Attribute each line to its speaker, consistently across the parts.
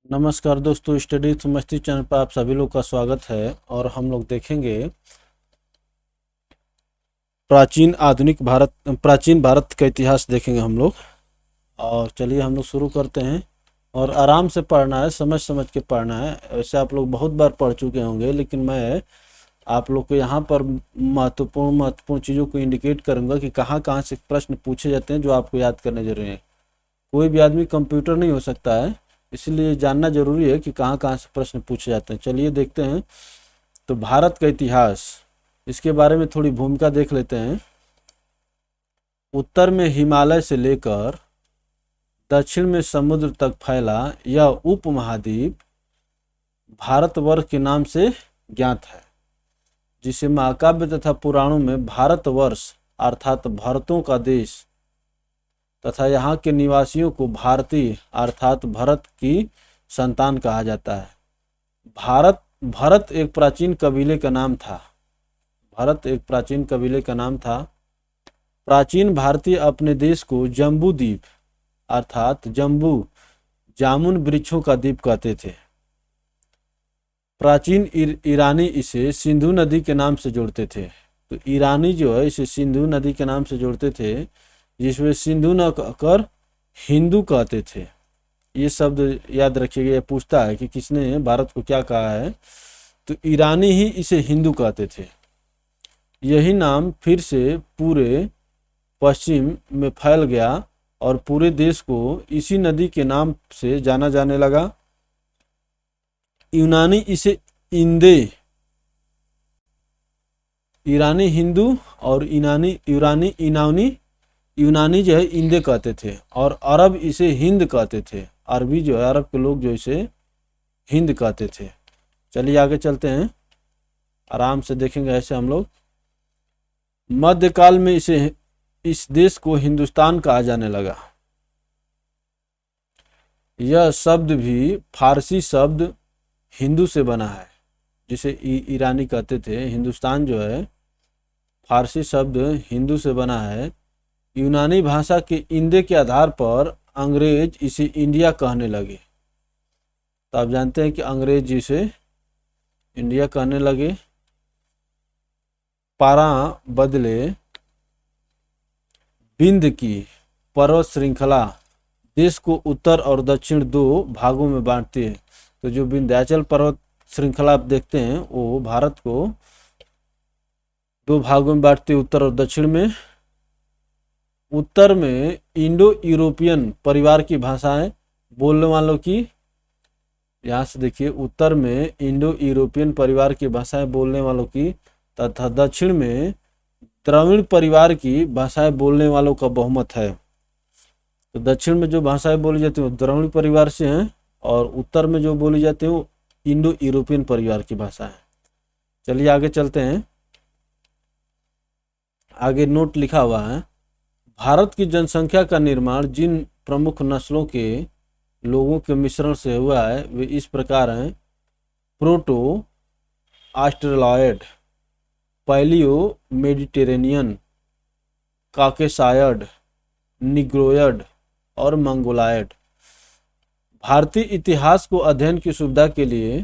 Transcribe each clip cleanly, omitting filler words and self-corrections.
Speaker 1: नमस्कार दोस्तों, स्टडी समझती चैनल पर आप सभी लोग का स्वागत है। और हम लोग देखेंगे प्राचीन भारत का इतिहास देखेंगे हम लोग। और चलिए हम लोग शुरू करते हैं। और आराम से पढ़ना है, समझ समझ के पढ़ना है। वैसे आप लोग बहुत बार पढ़ चुके होंगे, लेकिन मैं आप लोग को यहाँ पर महत्वपूर्ण महत्वपूर्ण चीज़ों को इंडिकेट करूँगा कि कहाँ कहाँ से प्रश्न पूछे जाते हैं जो आपको याद करने जरूरी है। कोई भी आदमी कंप्यूटर नहीं हो सकता है, इसलिए जानना जरूरी है कि कहाँ कहाँ से प्रश्न पूछे जाते हैं। चलिए देखते हैं। तो भारत का इतिहास, इसके बारे में थोड़ी भूमिका देख लेते हैं। उत्तर में हिमालय से लेकर दक्षिण में समुद्र तक फैला यह उपमहाद्वीप भारतवर्ष के नाम से ज्ञात है, जिसे महाकाव्य तथा पुराणों में भारतवर्ष अर्थात भरतों का देश तथा यहाँ के निवासियों को भारतीय अर्थात भरत की संतान कहा जाता है। भरत एक प्राचीन कबीले का नाम था। प्राचीन भारतीय अपने देश को जम्बू द्वीप अर्थात जामुन वृक्षों का द्वीप कहते थे। प्राचीन ईरानी इसे सिंधु नदी के नाम से जोड़ते थे। तो ईरानी जो है इसे सिंधु नदी के नाम से जोड़ते थे, जिसमें सिंधु न कहकर हिंदू कहते थे। ये शब्द याद रखिएगा। ये पूछता है कि किसने भारत को क्या कहा है, तो ईरानी ही इसे हिंदू कहते थे। यही नाम फिर से पूरे पश्चिम में फैल गया और पूरे देश को इसी नदी के नाम से जाना जाने लगा। यूनानी इसे इंदे, ईरानी हिंदू और यूनानी जो है इंदे कहते थे, और अरब इसे हिंद कहते थे। अरबी जो है, अरब के लोग जो इसे हिंद कहते थे। चलिए आगे चलते हैं, आराम से देखेंगे ऐसे हम लोग। मध्यकाल में इस देश को हिंदुस्तान कहा जाने लगा। यह शब्द भी फारसी शब्द हिंदू से बना है, जिसे ईरानी कहते थे। हिंदुस्तान जो है फारसी शब्द हिंदू से बना है। यूनानी भाषा के इंदे के आधार पर अंग्रेज इसे इंडिया कहने लगे। तो आप जानते हैं कि अंग्रेज इसे इंडिया कहने लगे। पारा बदले विंध्य की पर्वत श्रृंखला देश को उत्तर और दक्षिण दो भागों में बांटती है। तो जो विंध्याचल पर्वत श्रृंखला आप देखते हैं वो भारत को दो भागों में बांटती है, उत्तर और दक्षिण में। उत्तर में इंडो यूरोपियन परिवार की भाषाएं बोलने वालों की, यहाँ से देखिए, उत्तर में इंडो यूरोपियन परिवार की भाषाएं बोलने वालों की तथा दक्षिण में द्रविड़ परिवार की भाषाएं बोलने वालों का बहुमत है। तो दक्षिण में जो भाषाएं बोली जाती हैं वो द्रविड़ परिवार से हैं, और उत्तर में जो बोली जाती है वो इंडो यूरोपियन परिवार की भाषा है। चलिए आगे चलते हैं। आगे नोट लिखा हुआ है, भारत की जनसंख्या का निर्माण जिन प्रमुख नस्लों के लोगों के मिश्रण से हुआ है वे इस प्रकार हैं। प्रोटो ऑस्ट्रेलॉयड, पैलियो मेडिटेरेनियन, काकेसायड, निग्रोयड और मंगोलायड। भारतीय इतिहास को अध्ययन की सुविधा के लिए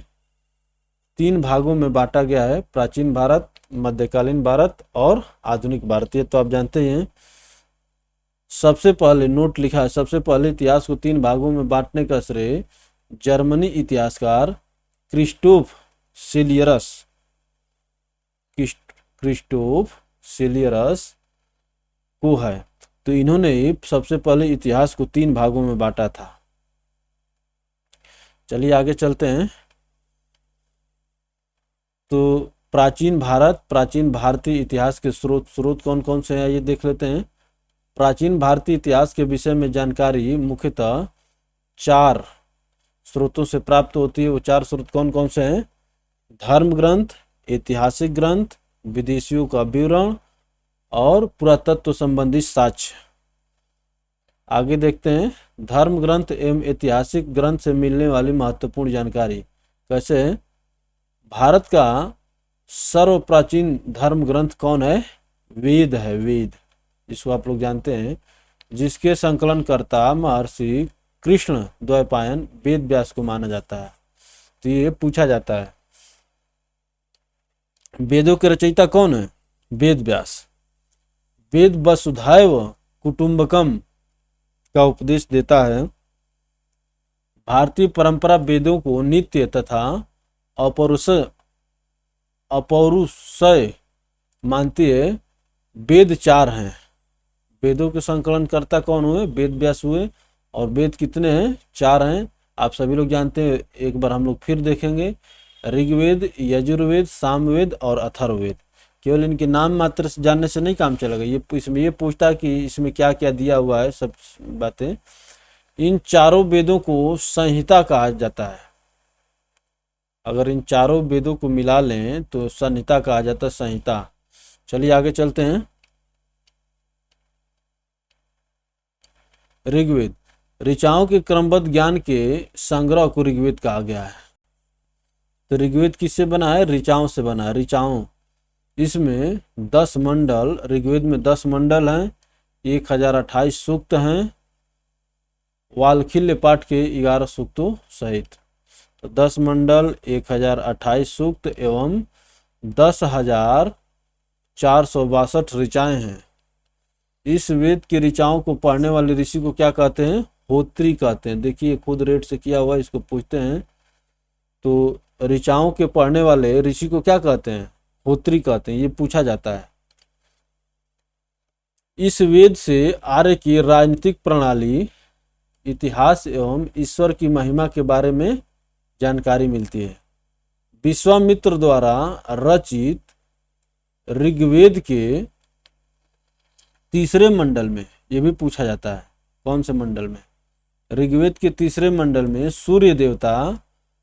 Speaker 1: तीन भागों में बांटा गया है: प्राचीन भारत, मध्यकालीन भारत और आधुनिक भारत। ये तो आप जानते हैं। सबसे पहले नोट लिखा है, सबसे पहले इतिहास को तीन भागों में बांटने का श्रेय जर्मनी इतिहासकार क्रिस्टोफ सेलियरस को है। तो इन्होंने सबसे पहले इतिहास को तीन भागों में बांटा था। चलिए आगे चलते हैं। तो प्राचीन भारतीय इतिहास के स्रोत कौन कौन से हैं ये देख लेते हैं। प्राचीन भारतीय इतिहास के विषय में जानकारी मुख्यतः चार स्रोतों से प्राप्त होती है। वो चार स्रोत कौन कौन से हैं? धर्म ग्रंथ, ऐतिहासिक ग्रंथ, विदेशियों का विवरण और पुरातत्व संबंधी साक्ष्य। आगे देखते हैं, धर्म ग्रंथ एवं ऐतिहासिक ग्रंथ से मिलने वाली महत्वपूर्ण जानकारी। कैसे है? भारत का सर्व प्राचीन धर्म ग्रंथ कौन है? वेद है। वेद, जिसको आप लोग जानते हैं, जिसके संकलनकर्ता महर्षि कृष्ण द्वैपायन वेद व्यास को माना जाता है। तो ये पूछा जाता है, वेदों के रचयिता कौन है? वेद व्यास। वेद वसुधैव कुटुंबकम का उपदेश देता है। भारतीय परंपरा वेदों को नित्य तथा अपौरुषय मानती है। वेद 4 हैं। वेदों के संकलन कर्ता कौन हुए? वेद व्यास हुए। और वेद कितने हैं? 4 हैं। आप सभी लोग जानते हैं, एक बार हम लोग फिर देखेंगे। ऋग्वेद, यजुर्वेद, सामवेद और अथर्ववेद। केवल इनके नाम मात्र से जानने से नहीं काम चलेगा, ये इसमें ये पूछता है कि इसमें क्या क्या दिया हुआ है, सब बातें। इन चारों वेदों को संहिता कहा जाता है। अगर इन चारों वेदों को मिला लें तो संहिता कहा जाता है, संहिता। चलिए आगे चलते हैं। ऋग्वेद, ऋचाओं के क्रमबद्ध ज्ञान के संग्रह को ऋग्वेद कहा गया है। तो ऋग्वेद किससे बना है? ऋचाओं से बना है। ऋचाओं, इसमें 10 मंडल, ऋग्वेद में 10 मंडल हैं, 1028 सूक्त हैं, वाल्खिल्य पाठ के 11 सूक्तों सहित। तो 10 मंडल, 1028 सूक्त एवं 10,462 ऋचाएं हैं। इस वेद की ऋचाओं को पढ़ने वाले ऋषि को क्या कहते हैं? होत्री कहते हैं। देखिए खुद रेट से किया हुआ, इसको पूछते हैं। तो ऋचाओं के पढ़ने वाले ऋषि को क्या कहते हैं? होत्री कहते हैं। ये पूछा जाता है। इस वेद से आर्य की राजनीतिक प्रणाली, इतिहास एवं ईश्वर की महिमा के बारे में जानकारी मिलती है। विश्वामित्र द्वारा रचित ऋग्वेद के तीसरे मंडल में, यह भी पूछा जाता है, कौन से मंडल में? ऋग्वेद के तीसरे मंडल में सूर्य देवता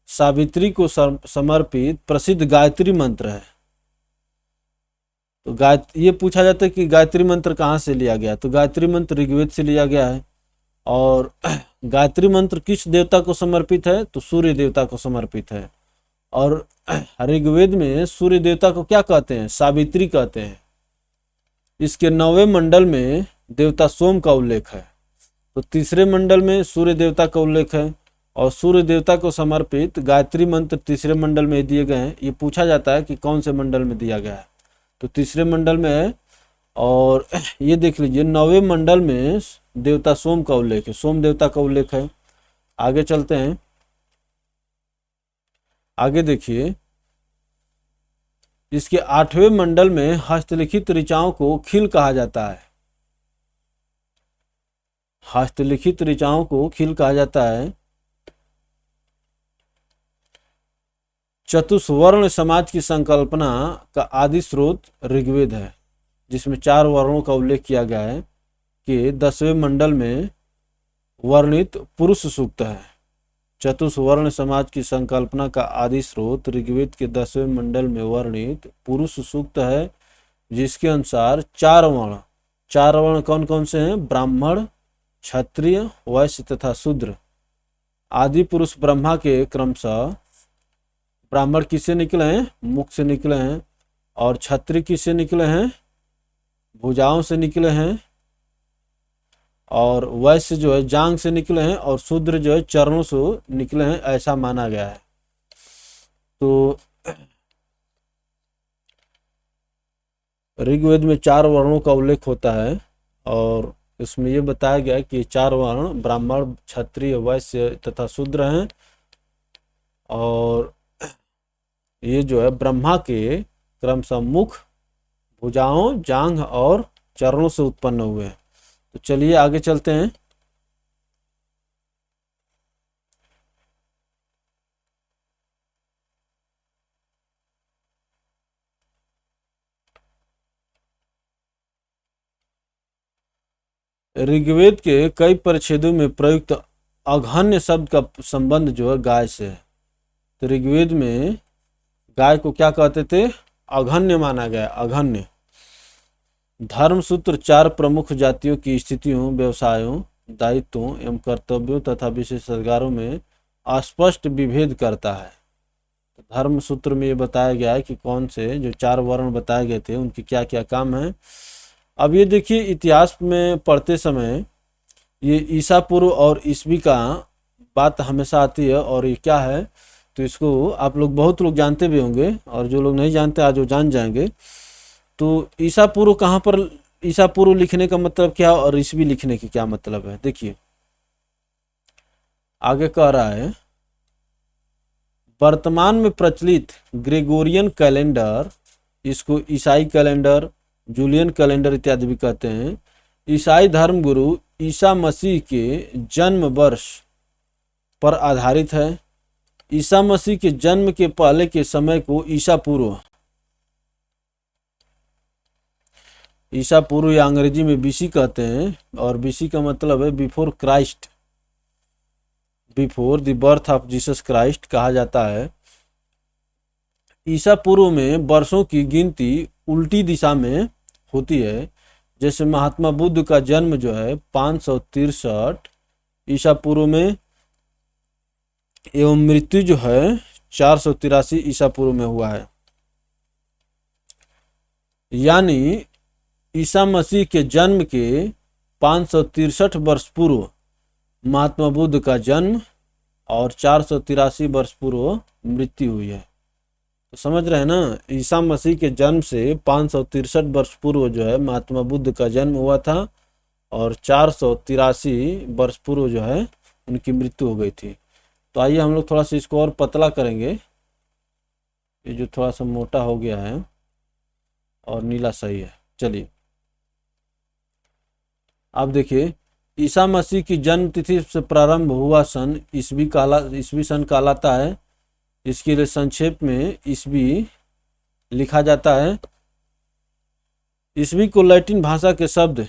Speaker 1: सावित्री को समर्पित प्रसिद्ध गायत्री मंत्र है। तो ये पूछा जाता है कि गायत्री मंत्र कहाँ से लिया गया? तो गायत्री मंत्र ऋग्वेद से लिया गया है। और गायत्री मंत्र किस देवता को समर्पित है? तो सूर्य देवता को समर्पित है। और ऋग्वेद में सूर्य देवता को क्या कहते हैं? सावित्री कहते हैं। इसके 9वें मंडल में देवता सोम का उल्लेख है। तो तीसरे मंडल में सूर्य देवता का उल्लेख है और सूर्य देवता को समर्पित गायत्री मंत्र तीसरे मंडल में दिए गए हैं। ये पूछा जाता है कि कौन से मंडल में दिया गया है? तो तीसरे मंडल में है। और ये देख लीजिए 9वें मंडल में देवता सोम का उल्लेख है, सोम देवता का उल्लेख है। आगे चलते हैं। आगे देखिए, इसके 8वें मंडल में हस्तलिखित ऋचाओं को खिल कहा जाता है। हस्तलिखित ऋचाओं को खिल कहा जाता है। चतुष्वर्ण समाज की संकल्पना का आदि स्रोत ऋग्वेद है, जिसमें 4 वर्णों का उल्लेख किया गया है कि 10वें मंडल में वर्णित पुरुष सूक्त है। चतुष्वर्ण समाज की संकल्पना का आदि स्रोत ऋग्वेद के 10वें मंडल में वर्णित पुरुष सूक्त है, जिसके अनुसार 4 वर्ण कौन कौन से हैं? ब्राह्मण, क्षत्रिय, वैश्य तथा शूद्र। आदि पुरुष ब्रह्मा के क्रमशः ब्राह्मण किससे निकले हैं? मुख से निकले हैं। और क्षत्रिय किससे निकले हैं? भुजाओं से निकले हैं। और वैश्य जो है जांग से निकले हैं। और शूद्र जो है चरणों से निकले हैं, ऐसा माना गया है। तो ऋग्वेद में 4 वर्णों का उल्लेख होता है और इसमें यह बताया गया है कि 4 वर्ण ब्राह्मण, क्षत्रिय, वैश्य तथा शूद्र हैं। और ये जो है ब्रह्मा के क्रमशः मुख, भुजाओं, जांघ और चरणों से उत्पन्न हुए हैं। तो चलिए आगे चलते हैं। ऋग्वेद के कई परिच्छेदों में प्रयुक्त अघन्य शब्द का संबंध जो है गाय से है। तो ऋग्वेद में गाय को क्या कहते थे? अघन्य माना गया, अघन्य। धर्मसूत्र 4 प्रमुख जातियों की स्थितियों, व्यवसायों, दायित्वों एवं कर्तव्यों तथा विशेषाधिकारों में अस्पष्ट विभेद करता है। धर्मसूत्र में ये बताया गया है कि कौन से जो 4 वर्ण बताए गए थे उनके क्या क्या काम हैं। अब ये देखिए, इतिहास में पढ़ते समय ये ईसा पूर्व और ईस्वी का बात हमेशा आती है, और ये क्या है तो इसको आप लोग बहुत लोग जानते भी होंगे, और जो लोग नहीं जानते आज वो जान जाएंगे। तो ईसा पूर्व कहाँ पर, ईसा पूर्व लिखने का मतलब क्या और ईस्वी लिखने की क्या मतलब है, देखिए आगे कह रहा है, वर्तमान में प्रचलित ग्रेगोरियन कैलेंडर, इसको ईसाई कैलेंडर, जूलियन कैलेंडर इत्यादि भी कहते हैं, ईसाई धर्मगुरु ईसा मसीह के जन्म वर्ष पर आधारित है। ईसा मसीह के जन्म के पहले के समय को ईसा पूर्व, ईसा पूर्व या अंग्रेजी में बीसी कहते हैं, और बीसी का मतलब है before Christ, before the birth of Jesus Christ कहा जाता है। ईसा पूर्व में वर्षों की गिनती उल्टी दिशा में होती है। जैसे महात्मा बुद्ध का जन्म जो है 563 ईसा पूर्व में, एवं मृत्यु जो है 483 ईसा पूर्व में हुआ है। यानी ईसा मसीह के जन्म के 563 वर्ष पूर्व महात्मा बुद्ध का जन्म, और 483 वर्ष पूर्व मृत्यु हुई है। तो समझ रहे हैं ना, ईसा मसीह के जन्म से 563 वर्ष पूर्व जो है महात्मा बुद्ध का जन्म हुआ था, और 483 वर्ष पूर्व जो है उनकी मृत्यु हो गई थी। तो आइए हम लोग थोड़ा सा इसको और पतला करेंगे, ये जो थोड़ा सा मोटा हो गया है और नीला सही है। चलिए अब देखिए, ईसा मसीह की जन्म तिथि से प्रारंभ हुआ सन ईसवी सन कहलाता है। इसके लिए संक्षेप में ईस्वी लिखा जाता है। ईस्वी को लैटिन भाषा के शब्द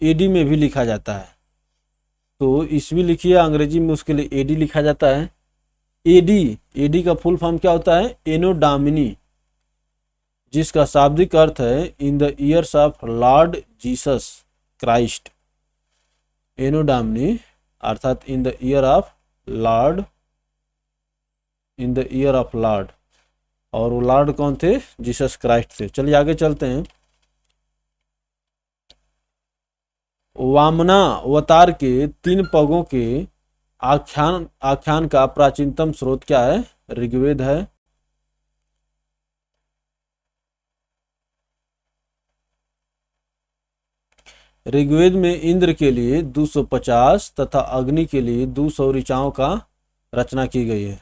Speaker 1: एडी में भी लिखा जाता है। तो ईस्वी लिखिए, अंग्रेजी में उसके लिए एडी लिखा जाता है। एडी, एडी का फुल फॉर्म क्या होता है, एनो डामिनी, जिसका शाब्दिक अर्थ है in the years of Lord Jesus Christ. Anno domini अर्थात in the year of Lord, in the year of Lord, और वो लॉर्ड कौन थे, जीसस क्राइस्ट थे। चलिए आगे चलते हैं। वामना अवतार के 3 पगों के आख्यान का प्राचीनतम स्रोत क्या है, ऋग्वेद है। ऋग्वेद में इंद्र के लिए 250 तथा अग्नि के लिए 200 ऋचाओं का रचना की गई है।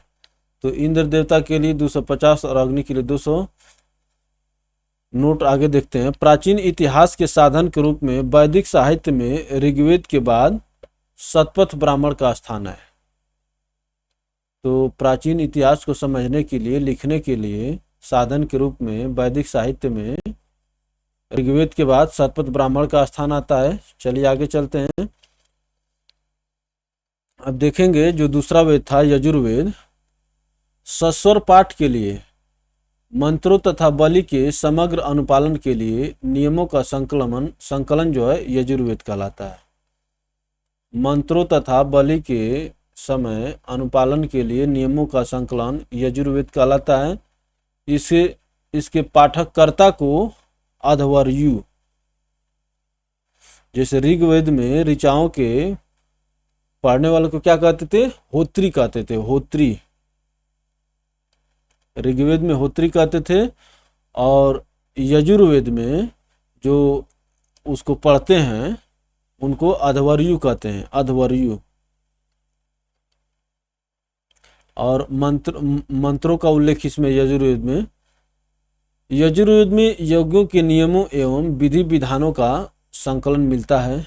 Speaker 1: तो इंद्र देवता के लिए 250 और अग्नि के लिए 200। नोट आगे देखते हैं। प्राचीन इतिहास के साधन के रूप में वैदिक साहित्य में ऋग्वेद के बाद शतपथ ब्राह्मण का स्थान है। तो प्राचीन इतिहास को समझने के लिए, लिखने के लिए साधन के रूप में वैदिक साहित्य में ऋग्वेद के बाद शतपथ ब्राह्मण का स्थान आता है। चलिए आगे चलते हैं। अब देखेंगे जो दूसरा वेद था यजुर्वेद, सस्वर पाठ के लिए, मंत्रों तथा बलि के समग्र अनुपालन के लिए नियमों का संकलन जो है यजुर्वेद कहलाता है। मंत्रों तथा बलि के समय अनुपालन के लिए नियमों का संकलन यजुर्वेद कहलाता है। इसके पाठककर्ता को अध्वर्यु, जैसे ऋग्वेद में ऋचाओं के पढ़ने वालों को क्या कहते थे, होत्री कहते थे, होत्री। ऋग्वेद में होत्री कहते थे, और यजुर्वेद में जो उसको पढ़ते हैं उनको अध्वर्यु कहते हैं, अध्वर्यु। और मंत्रों का उल्लेख इसमें यजुर्वेद में यज्ञों के नियमों एवं विधि विधानों का संकलन मिलता है।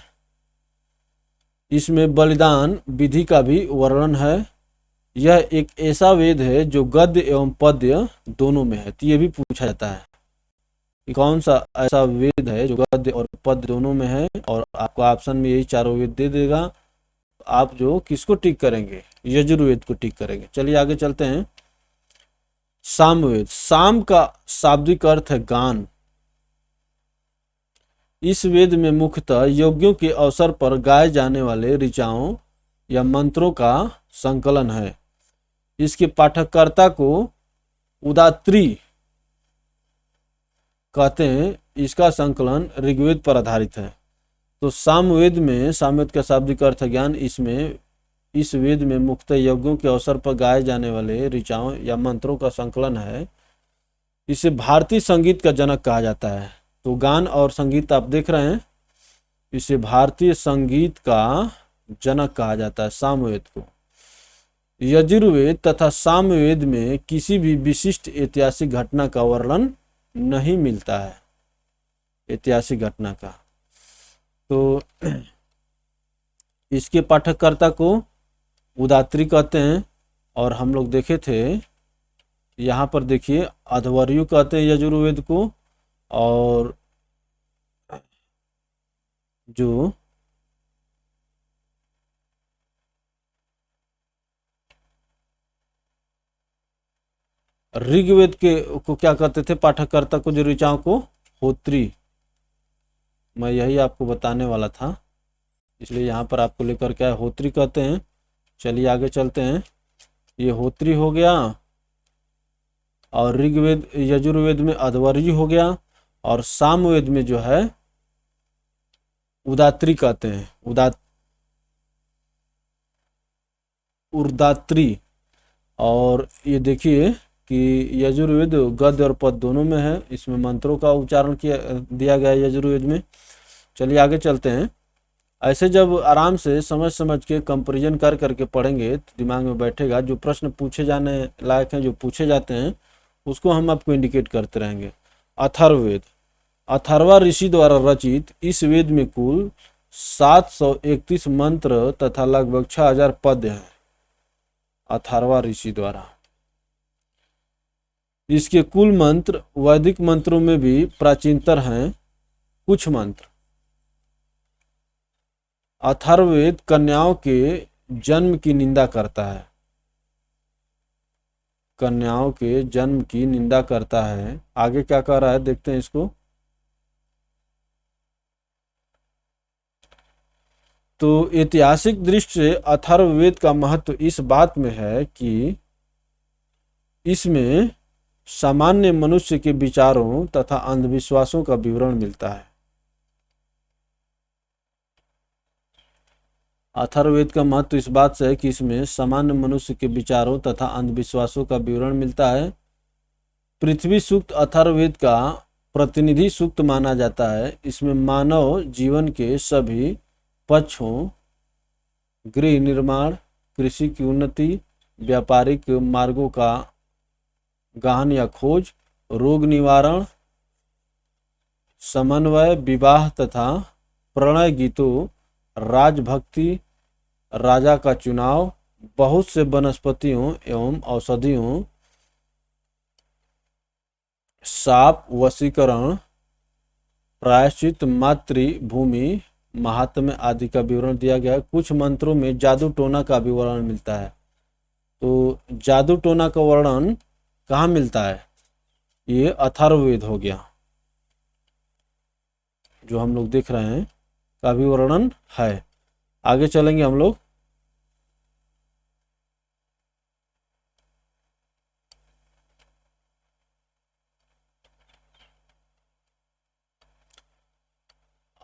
Speaker 1: इसमें बलिदान विधि का भी वर्णन है। यह एक ऐसा वेद है जो गद्य एवं पद्य दोनों में है। तो ये भी पूछा जाता है कि कौन सा ऐसा वेद है जो गद्य और पद्य दोनों में है, और आपको ऑप्शन में यही चारों वेद दे देगा। आप जो किसको टिक करेंगे, यजुर्वेद को टिक करेंगे। चलिए आगे चलते हैं। सामवेद, साम का शाब्दिक अर्थ है गान। इस वेद में मुख्यतः यज्ञों के अवसर पर गाए जाने वाले ऋचाओं या मंत्रों का संकलन है। इसके पाठककर्ता को उदात्री कहते हैं। इसका संकलन ऋग्वेद पर आधारित है। तो सामवेद में, सामवेद का शाब्दिक अर्थ ज्ञान, इसमें इस वेद में मुख्यतः यज्ञों के अवसर पर गाए जाने वाले ऋचाओं या मंत्रों का संकलन है। इसे भारतीय संगीत का जनक कहा जाता है। तो गान और संगीत आप देख रहे हैं, इसे भारतीय संगीत का जनक कहा जाता है सामवेद को। यजुर्वेद तथा सामवेद में किसी भी विशिष्ट ऐतिहासिक घटना का वर्णन नहीं मिलता है, ऐतिहासिक घटना का। तो इसके पाठककर्ता को उदात्री कहते हैं। और हम लोग देखे थे, यहाँ पर देखिए अध्वर्यु कहते हैं यजुर्वेद को, और जो ऋग्वेद के को क्या कहते थे पाठककर्ता को, जो ऋचाओं को, होत्री। मैं यही आपको बताने वाला था, इसलिए यहाँ पर आपको लेकर क्या है, होत्री कहते हैं। चलिए आगे चलते हैं। ये होत्री हो गया, और ऋग्वेद यजुर्वेद में अध्वर्यु हो गया, और सामवेद में जो है उदात्री कहते हैं, उर्दात्री। और ये देखिए कि यजुर्वेद गद्य और पद दोनों में है, इसमें मंत्रों का उच्चारण किया दिया गया है यजुर्वेद में। चलिए आगे चलते हैं। ऐसे जब आराम से समझ समझ के कंपैरिजन कर करके पढ़ेंगे तो दिमाग में बैठेगा। जो प्रश्न पूछे जाने लायक हैं, जो पूछे जाते हैं, उसको हम आपको इंडिकेट करते रहेंगे। अथर्ववेद, अथर्वा ऋषि द्वारा रचित इस वेद में कुल 731 मंत्र तथा लगभग 6000 पद हैं। अथर्वा ऋषि द्वारा इसके कुल मंत्र वैदिक मंत्रों में भी प्राचीनतर हैं कुछ मंत्र। अथर्ववेद कन्याओं के जन्म की निंदा करता है, कन्याओं के जन्म की निंदा करता है। आगे क्या कह रहा है देखते हैं इसको। तो ऐतिहासिक दृष्टि से अथर्ववेद का महत्व इस बात में है कि इसमें सामान्य मनुष्य के विचारों तथा अंधविश्वासों का विवरण मिलता है। अथर्ववेद का महत्व इस बात से है कि इसमें सामान्य मनुष्य के विचारों तथा अंधविश्वासों का विवरण मिलता है। पृथ्वी सूक्त अथर्ववेद का प्रतिनिधि सूक्त माना जाता है। इसमें मानव जीवन के सभी पक्षों, गृह निर्माण, कृषि की उन्नति, व्यापारिक मार्गों का गहन या खोज, रोग निवारण, समन्वय, विवाह तथा प्रणय गीतों, राजभक्ति, राजा का चुनाव, बहुत से वनस्पतियों एवं औषधियों, शाप, वशीकरण, प्रायश्चित, मातृभूमि, महात्म्य आदि का विवरण दिया गया है। कुछ मंत्रों में जादू टोना का भी वर्णन मिलता है। तो जादू टोना का वर्णन कहाँ मिलता है? ये अथर्ववेद हो गया, जो हम लोग देख रहे हैं, का भी वर्णन है। आगे चलेंगे हम लोग।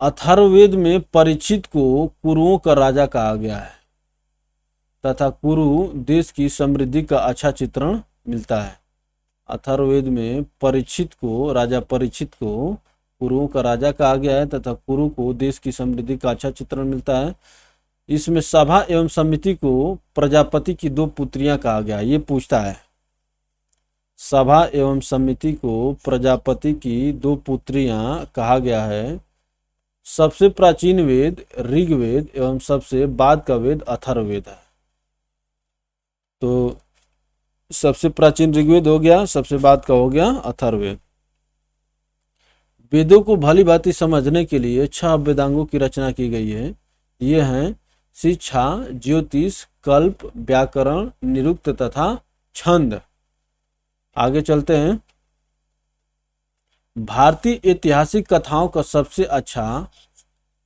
Speaker 1: अथर्ववेद में परीक्षित को कुरुओं का राजा कहा गया है तथा कुरु देश की समृद्धि का अच्छा चित्रण मिलता है। अथर्ववेद में परीक्षित को, राजा परीक्षित को कुरुओं का राजा कहा गया है तथा कुरु को देश की समृद्धि का अच्छा चित्रण मिलता है। इसमें सभा एवं समिति को प्रजापति की 2 पुत्रियां कहा गया है। ये पूछता है, सभा एवं समिति को प्रजापति की 2 पुत्रियां कहा गया है। सबसे प्राचीन वेद ऋग्वेद एवं सबसे बाद का वेद अथर्ववेद है। तो सबसे प्राचीन ऋग्वेद हो गया, सबसे बाद का हो गया अथर्ववेद। वेदों को भली भांति समझने के लिए 6 वेदांगों की रचना की गई है। ये हैं शिक्षा, ज्योतिष, कल्प, व्याकरण, निरुक्त तथा छंद। आगे चलते हैं। भारतीय ऐतिहासिक कथाओं का सबसे अच्छा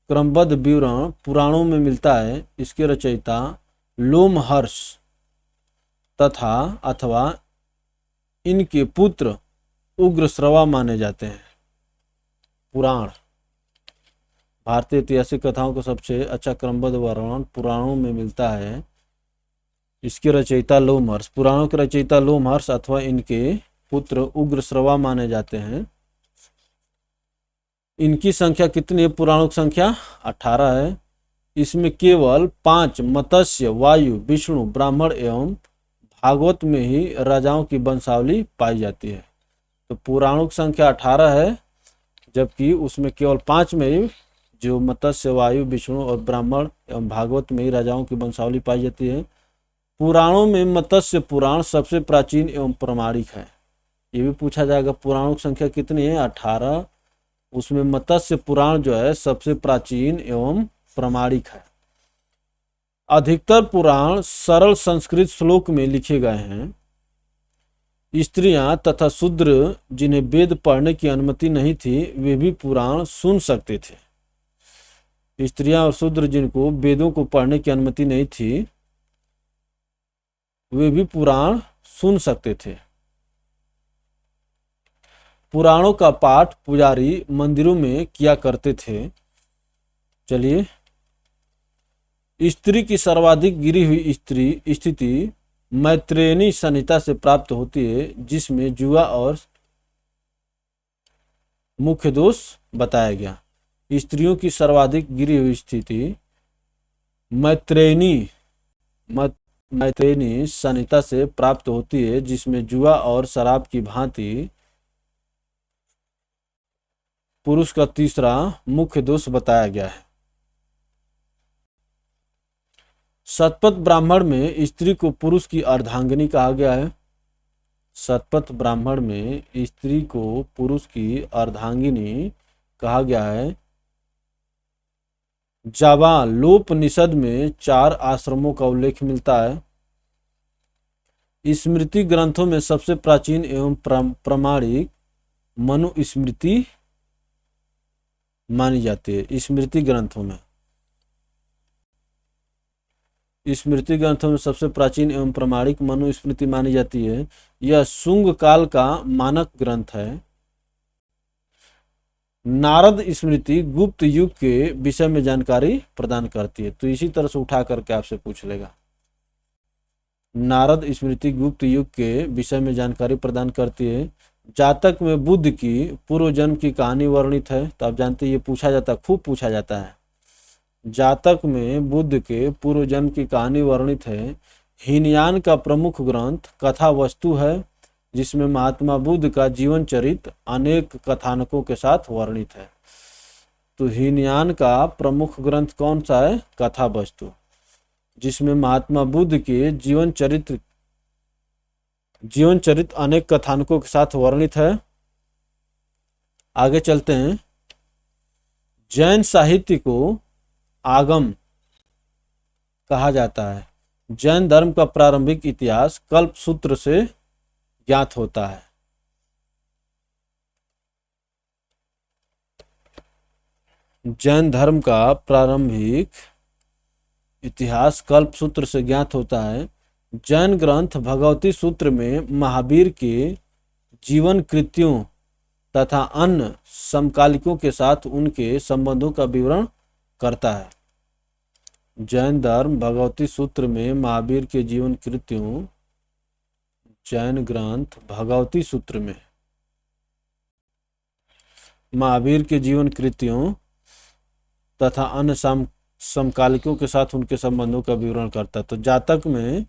Speaker 1: क्रमबद्ध विवरण पुराणों में मिलता है। इसके रचयिता लोमहर्ष तथा अथवा इनके पुत्र उग्रश्रवा माने जाते हैं। पुराण भारतीय ऐतिहासिक कथाओं का सबसे अच्छा क्रमबद्ध वर्णन पुराणों में मिलता है। इसके रचयिता लोमहर्ष, पुराणों के रचयिता लोमहर्ष अथवा इनके पुत्र उग्रश्रवा माने जाते हैं। इनकी संख्या कितनी है? पुराणों की संख्या 18 है। इसमें केवल 5 मत्स्य, वायु, विष्णु, ब्राह्मण एवं भागवत में ही राजाओं की वंशावली पाई जाती है। तो पुराणों की संख्या 18 है, जबकि उसमें केवल 5 में ही जो मत्स्य, वायु, विष्णु और ब्राह्मण एवं भागवत में ही राजाओं की वंशावली पाई जाती है। पुराणों में मत्स्य पुराण सबसे प्राचीन एवं प्रामाणिक है। ये भी पूछा जाएगा, पुराणों की संख्या कितनी है? 18। उसमें मत्स्य पुराण जो है सबसे प्राचीन एवं प्रामाणिक है। अधिकतर पुराण सरल संस्कृत श्लोक में लिखे गए हैं। स्त्रियां तथा शूद्र जिन्हें वेद पढ़ने की अनुमति नहीं थी, वे भी पुराण सुन सकते थे। स्त्रियां और शूद्र जिनको वेदों को पढ़ने की अनुमति नहीं थी, वे भी पुराण सुन सकते थे। पुराणों का पाठ पुजारी मंदिरों में किया करते थे। चलिए, स्त्री की सर्वाधिक गिरी हुई स्थिति मैत्रेयनी संहिता से प्राप्त होती है, जिसमें जुआ और मुख्य दोष बताया गया। स्त्रियों की सर्वाधिक गिरी हुई स्थिति मैत्रेयनी संहिता से प्राप्त होती है, जिसमें जुआ और शराब की भांति पुरुष का तीसरा मुख्य दोष बताया गया है। शतपथ ब्राह्मण में स्त्री को पुरुष की अर्धांगिनी कहा गया है। शतपथ ब्राह्मण में स्त्री को पुरुष की अर्धांगिनी कहा गया है। जाबालोपनिषद में 4 आश्रमों का उल्लेख मिलता है। स्मृति ग्रंथों में सबसे प्राचीन एवं प्रामाणिक मनुस्मृति मानी जाती है। स्मृति ग्रंथों में सबसे प्राचीन एवं प्रामाणिक मनुस्मृति मानी जाती है। यह शुंग काल का मानक ग्रंथ है। नारद स्मृति गुप्त युग के विषय में जानकारी प्रदान करती है। तो इसी तरह से उठा करके आपसे पूछ लेगा। नारद स्मृति गुप्त युग के विषय में जानकारी प्रदान करती है। जातक में बुद्ध की पूर्व जन्म की कहानी वर्णित है। तो आप जानते हैं ये पूछा जाता है, खूब पूछा जाता है। जातक में बुद्ध के पूर्व जन्म की कहानी वर्णित है। हीनयान का प्रमुख ग्रंथ कथा वस्तु है, जिसमें महात्मा बुद्ध का जीवन चरित्र अनेक कथानकों के साथ वर्णित है। तो हीनयान का प्रमुख ग्रंथ कौन सा है? कथा वस्तु, जिसमें महात्मा बुद्ध के जीवन चरित्र अनेक कथानकों के साथ वर्णित है। आगे चलते हैं। जैन साहित्य को आगम कहा जाता है। जैन धर्म का प्रारंभिक इतिहास कल्प सूत्र से ज्ञात होता है। जैन धर्म का प्रारंभिक इतिहास कल्प सूत्र से ज्ञात होता है। जैन ग्रंथ भगवती सूत्र में महावीर के जीवन कृत्यों तथा अन्य समकालिकों के साथ उनके संबंधों का विवरण करता है। जैन धर्म भगवती सूत्र में महावीर के जीवन कृत्यों, जैन ग्रंथ भगवती सूत्र में महावीर के जीवन कृत्यों तथा अन्य समकालिकों के साथ उनके संबंधों का विवरण करता है। तो जातक में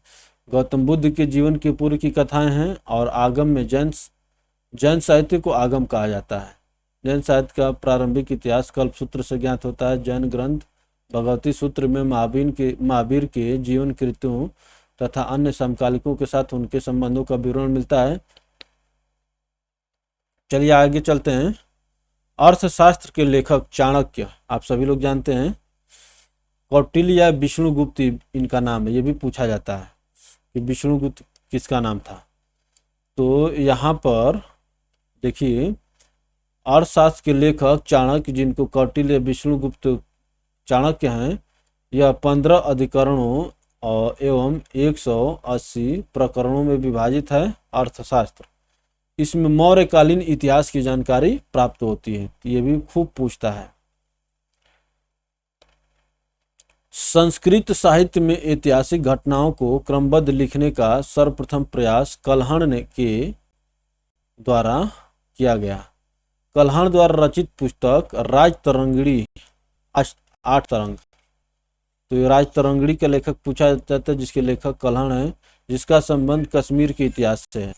Speaker 1: गौतम बुद्ध के जीवन की पूर्व की कथाएं हैं, और आगम में जैन साहित्य को आगम कहा जाता है। जैन साहित्य का प्रारंभिक इतिहास कल्प सूत्र से ज्ञात होता है। जैन ग्रंथ भगवती सूत्र में महावीर के जीवन कृत्यों तथा अन्य समकालिकों के साथ उनके संबंधों का विवरण मिलता है। चलिए आगे चलते हैं। अर्थशास्त्र के लेखक चाणक्य आप सभी लोग जानते हैं। कौटिल्य या विष्णुगुप्त इनका नाम है। ये भी पूछा जाता है कि विष्णुगुप्त किसका नाम था। तो यहाँ पर देखिए, अर्थशास्त्र के लेखक चाणक्य, जिनको कौटिल्य विष्णुगुप्त चाणक्य हैं, यह 15 अधिकरणों एवं 180 प्रकरणों में विभाजित है अर्थशास्त्र। इसमें मौर्यकालीन इतिहास की जानकारी प्राप्त होती है। ये भी खूब पूछता है। संस्कृत साहित्य में ऐतिहासिक घटनाओं को क्रमबद्ध लिखने का सर्वप्रथम प्रयास कल्हण के द्वारा किया गया। कल्हण द्वारा रचित पुस्तक राजतरंगिणी आठ तरंग। तो ये राजतरंगिणी के लेखक पूछा जाता है, जिसके लेखक कल्हण है, जिसका संबंध कश्मीर के इतिहास से है।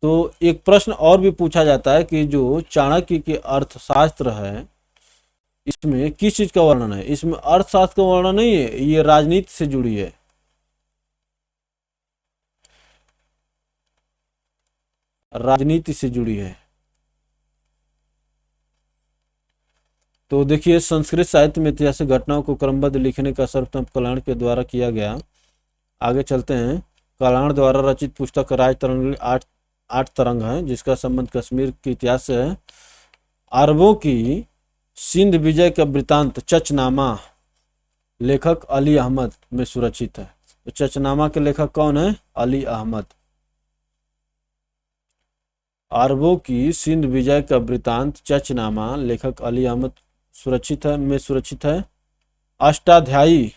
Speaker 1: तो एक प्रश्न और भी पूछा जाता है कि जो चाणक्य के अर्थशास्त्र है, इसमें किस चीज का वर्णन है? इसमें अर्थशास्त्र का वर्णन नहीं है, ये राजनीति से जुड़ी है। राजनीति से जुड़ी है। तो देखिए, संस्कृत साहित्य में ऐतिहासिक घटनाओं को क्रमबद्ध लिखने का सर्वप्रथम कल्हण के द्वारा किया गया। आगे चलते हैं। कल्हण द्वारा रचित पुस्तक राजतरंगिणी आठ तरंग है, जिसका संबंध कश्मीर के इतिहास से है। अरबों की सिंध विजय का वृतांत चचनामा लेखक अली अहमद में सुरक्षित है। तो चचनामा के लेखक कौन है? अली अहमद। अरबों की सिंध विजय का वृतांत चचनामा लेखक अली अहमद सुरक्षित है। अष्टाध्यायी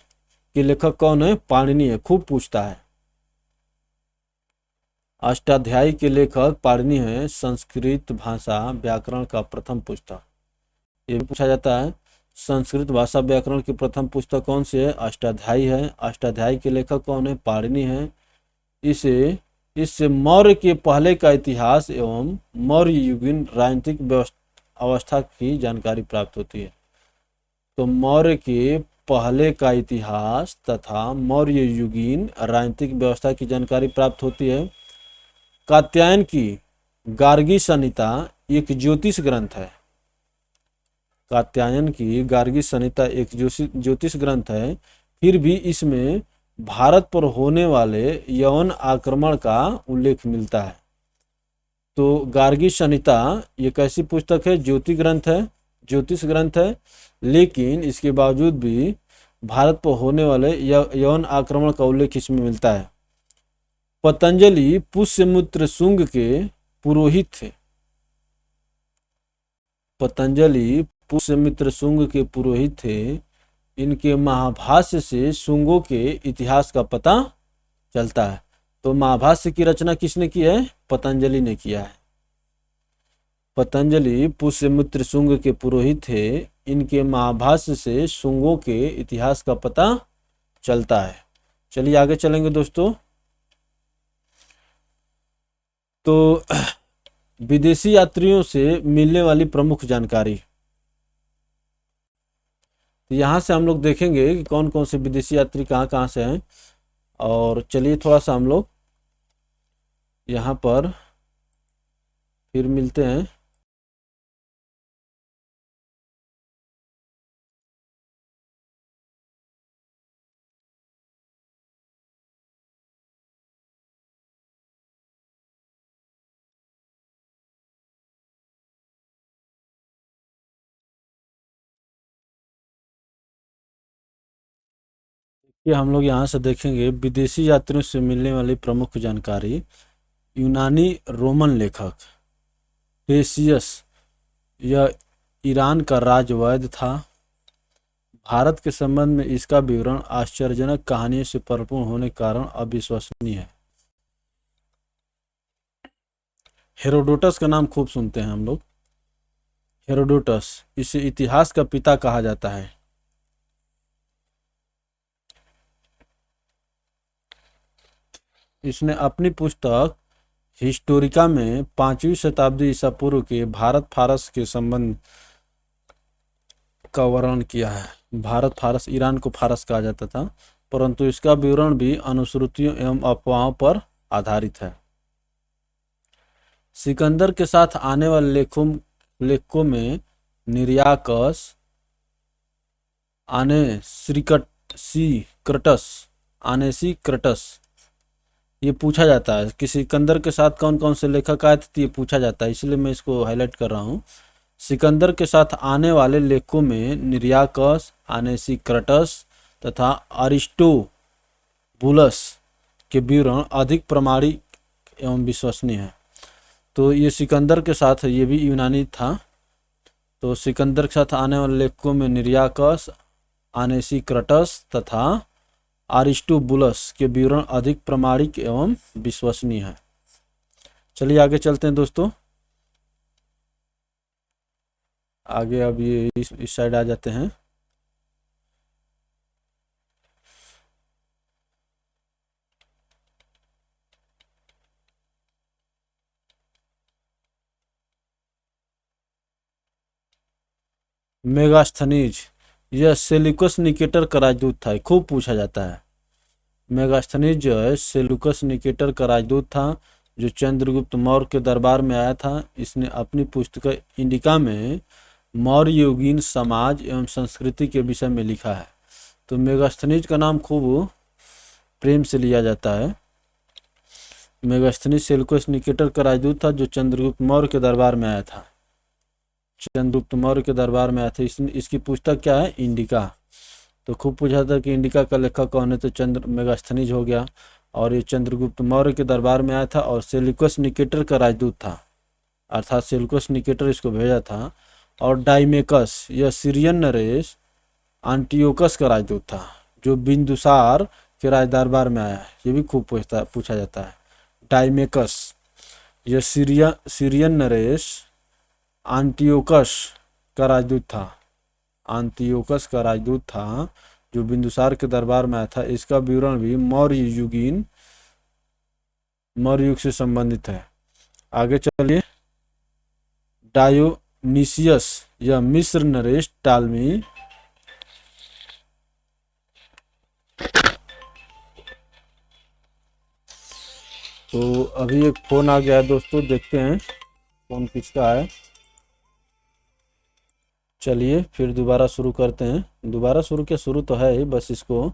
Speaker 1: के लेखक कौन है? पाणिनि है। खूब पूछता है। अष्टाध्यायी के लेखक पाणिनि है। संस्कृत भाषा व्याकरण का प्रथम पुस्तक, ये भी पूछा जाता है। संस्कृत भाषा व्याकरण की प्रथम पुस्तक कौन सी है? अष्टाध्यायी है। अष्टाध्यायी के लेखक कौन है? पाणिनि है। इससे मौर्य के पहले का इतिहास एवं मौर्य युगीन राजनीतिक अवस्था की जानकारी प्राप्त होती है। तो मौर्य के पहले का इतिहास तथा मौर्य युगीन राजनीतिक व्यवस्था की जानकारी प्राप्त होती है। कात्यायन की गार्गी संहिता एक ज्योतिष ग्रंथ है। कात्यायन की गार्गी संहिता एक ज्योतिष ग्रंथ है। फिर भी इसमें भारत पर होने वाले यवन आक्रमण का उल्लेख मिलता है। तो गार्गी संहिता ये कैसी पुस्तक है? ज्योतिष ग्रंथ है, लेकिन इसके बावजूद भी भारत पर होने वाले यवन आक्रमण का उल्लेख इसमें मिलता है। पतंजलि पुष्यमित्र शुंग के पुरोहित थे। पतंजलि पुष्यमित्र शुंग के पुरोहित थे। इनके महाभाष्य से शुंगों के इतिहास का पता चलता है। तो महाभाष्य की रचना किसने की है? पतंजलि ने किया है। पतंजलि पुष्यमित्र शुंग के पुरोहित थे। इनके महाभाष्य से शुंगों के इतिहास का पता चलता है। चलिए आगे चलेंगे दोस्तों। तो विदेशी यात्रियों से मिलने वाली प्रमुख जानकारी, यहाँ से हम लोग देखेंगे कि कौन कौन से विदेशी यात्री कहाँ कहाँ से हैं। और चलिए थोड़ा सा हम लोग यहाँ पर फिर मिलते हैं। ये हम लोग यहाँ से देखेंगे विदेशी यात्रियों से मिलने वाली प्रमुख जानकारी। यूनानी रोमन लेखक पेसियस, यह ईरान का राजवैद्य था। भारत के संबंध में इसका विवरण आश्चर्यजनक कहानियों से परिपूर्ण होने के कारण अविश्वसनीय है। हेरोडोटस का नाम खूब सुनते हैं हम लोग। हेरोडोटस, इसे इतिहास का पिता कहा जाता है। इसने अपनी पुस्तक हिस्टोरिका में 5वीं शताब्दी ईसा पूर्व के भारत फारस के संबंध का वर्णन किया है। भारत फारस, ईरान को फारस कहा जाता था, परंतु इसका विवरण भी अनुश्रुतियों एवं अफवाहों पर आधारित है। सिकंदर के साथ आने वाले लेखकों में निर्याकस, आनेसिक्रटस, ये पूछा जाता है कि सिकंदर के साथ कौन कौन से लेखक आए थे, ये पूछा जाता है, इसलिए मैं इसको हाईलाइट कर रहा हूँ। सिकंदर के साथ आने वाले लेखकों में निर्याकस, आनेसिक्रटस तथा अरिस्टोबुलस के विवरण अधिक प्रामाणिक एवं विश्वसनीय है। तो ये सिकंदर के साथ, ये भी यूनानी था। तो सिकंदर के साथ आने वाले लेखकों में निर्याकस, आनेसिक्रटस तथा आरिस्टोबुलस के विवरण अधिक प्रामाणिक एवं विश्वसनीय है। चलिए आगे चलते हैं दोस्तों। आगे अब ये इस साइड आ जाते हैं। मेगास्थनीज, यह सेल्यूकस निकेटर का राजदूत था, खूब पूछा जाता है। मेगास्थनीज जो है सेल्यूकस निकेटर का राजदूत था, जो चंद्रगुप्त मौर्य के दरबार में आया था। इसने अपनी पुस्तक इंडिका में मौर्य युगीन समाज एवं संस्कृति के विषय में लिखा है। तो मेगास्थनीज का नाम खूब प्रेम से लिया जाता है। मेगास्थनीज सेल्यूकस निकेटर का राजदूत था, जो चंद्रगुप्त मौर्य के दरबार में आया था। चंद्रगुप्त मौर्य के दरबार में आया था। इसकी पुस्तक क्या है? इंडिका। तो खूब पूछा था कि इंडिका का लेखक कौन है, तो मेगास्थनीज हो गया। और ये चंद्रगुप्त मौर्य के दरबार में आया था और सेल्यूकस निकेटर का राजदूत था, अर्थात सेल्यूकस निकेटर इसको भेजा था। और डाइमेकस, यह सीरियन नरेश एंटियोकस का राजदूत था, जो बिंदुसार के राज दरबार में आया है। ये भी खूब पूछा जाता है। डाइमेकस, यह सीरियन नरेश एंटियोकस का राजदूत था, एंटियोकस का राजदूत था, जो बिंदुसार के दरबार में आया था। इसका विवरण भी मौर्य युग से संबंधित है। आगे चलिए। डायोनिसियस, यह मिस्र नरेश टालमी तो अभी एक फोन आ गया है दोस्तों, देखते हैं फोन किसका है। चलिए फिर दोबारा शुरू करते हैं। दोबारा शुरू क्या, शुरू तो है ही, बस इसको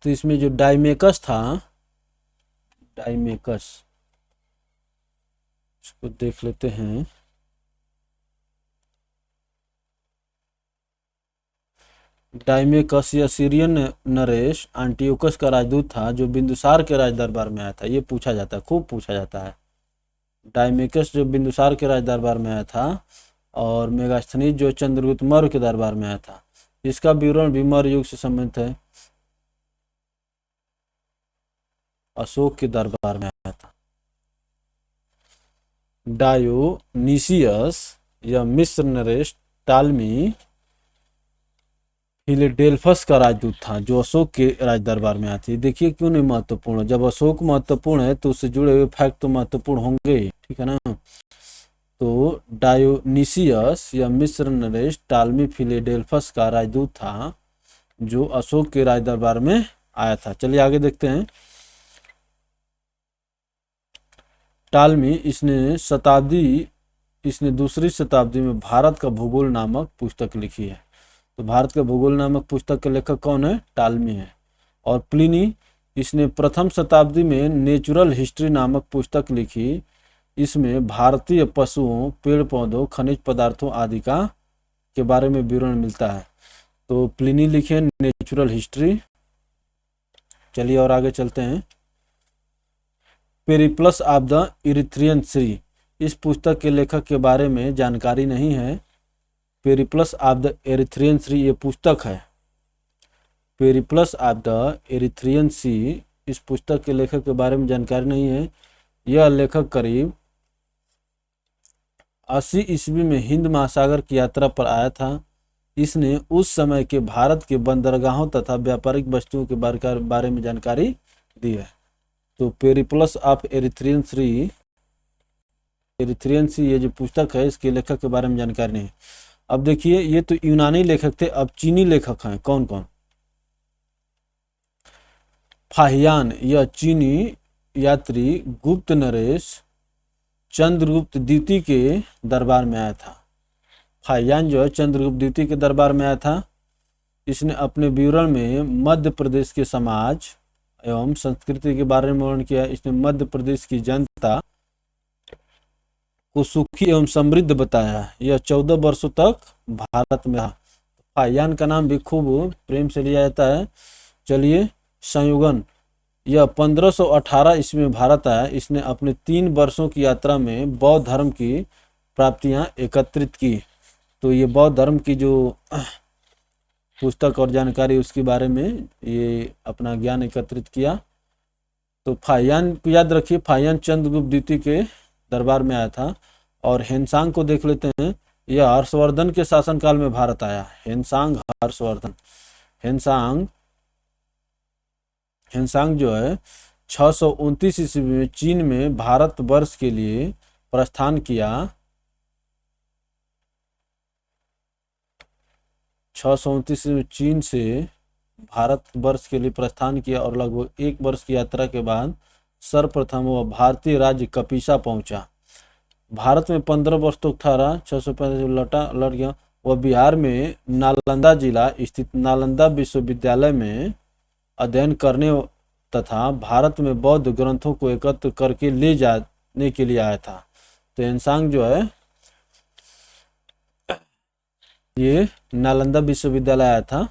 Speaker 1: तो इसमें जो डाइमेकस था, डाइमेकस इसको देख लेते हैं। डाइमेकस या सीरियन नरेश एंटियोकस का राजदूत था, जो बिंदुसार के राज दरबार में आया था। ये पूछा जाता है, खूब पूछा जाता है। डाइमेकस जो बिंदुसार के राज दरबार में आया था, और मेगास्थनीज जो चंद्रगुप्त मौर्य के दरबार में आया था। इसका विवरण भी मौर्य युग से संबंधित है, अशोक के दरबार में आया था। डायोनिसियस या मिस्र नरेश टालमी फिलेडेल्फस का राजदूत था, जो अशोक के राज दरबार में आती है। देखिए क्यों नहीं महत्वपूर्ण, जब अशोक महत्वपूर्ण है तो उससे जुड़े हुए फैक्ट तो महत्वपूर्ण होंगे ही, ठीक है ना। तो डायोनिसियस या मिस्र नरेश टालमी फिलेडेल्फस का राजदूत था, जो अशोक के राज दरबार में आया था। चलिए आगे देखते हैं। टालमी इसने दूसरी शताब्दी में भारत का भूगोल नामक पुस्तक लिखी है। तो भारत का भूगोल नामक पुस्तक के लेखक कौन है? टालमी है। और प्लिनी, इसने प्रथम शताब्दी में नेचुरल हिस्ट्री नामक पुस्तक लिखी। इसमें भारतीय पशुओं, पेड़ पौधों, खनिज पदार्थों आदि के बारे में विवरण मिलता है। तो प्लिनी लिखे नेचुरल हिस्ट्री। चलिए और आगे चलते हैं। पेरिप्लस ऑफ द इरिथ्रियन सी, इस पुस्तक के लेखक के बारे में जानकारी नहीं है। पेरिप्लस ऑफ द एरिथ्रियन सी ये पुस्तक है। पेरिप्लस ऑफ द एरिथ्रियन सी, इस पुस्तक के लेखक के बारे में जानकारी नहीं है। यह लेखक करीब 80 ईस्वी में हिंद महासागर की यात्रा पर आया था। इसने उस समय के भारत के बंदरगाहों तथा व्यापारिक वस्तुओं के बारे में जानकारी दी है। तो पेरिप्लस ऑफ एरिथ्रियन सी ये जो पुस्तक है, इसके लेखक के बारे में जानकारी नहीं है। अब देखिए, ये तो यूनानी लेखक थे, अब चीनी लेखक हैं। कौन कौन? फाहियान, यह चीनी यात्री गुप्त नरेश चंद्रगुप्त द्वितीय के दरबार में आया था। फाहियान जो है चंद्रगुप्त द्वितीय के दरबार में आया था। इसने अपने विवरण में मध्य प्रदेश के समाज एवं संस्कृति के बारे में वर्णन किया। इसने मध्य प्रदेश की जनता को सुखी एवं समृद्ध बताया। यह 14 वर्षों तक भारत में रहा। फाहियान का नाम भी खूब प्रेम से लिया जाता है। चलिए, संयोगन, यह 1518 ईस्वी में भारत आया। इसने अपने 3 वर्षों की यात्रा में बौद्ध धर्म की प्राप्तियां एकत्रित की। तो ये बौद्ध धर्म की जो पुस्तक और जानकारी उसके बारे में ये अपना ज्ञान एकत्रित किया। तो फाहियान को याद रखिए, फाहियान चंद्रगुप्त द्वितीय के दरबार में आया था। और हेनसांग को देख लेते हैं, यह हर्षवर्धन के शासनकाल में भारत आया। हेनसांग हर्षवर्धन। हेनसांग हेनसांग जो है 629 ईस्वी में चीन में भारत वर्ष के लिए प्रस्थान किया। 629 में चीन से भारत वर्ष के लिए प्रस्थान किया और लगभग 1 वर्ष की यात्रा के बाद सर्वप्रथम वह भारतीय राज्य कपिसा पहुंचा। भारत में 15 वर्ष तक ठहरा। 635 लौट गया। वह बिहार में नालंदा जिला स्थित नालंदा विश्वविद्यालय में अध्ययन करने तथा भारत में बौद्ध ग्रंथों को एकत्र करके ले जाने के लिए आया था। तो हेनसांग जो है ये नालंदा विश्वविद्यालय आया था।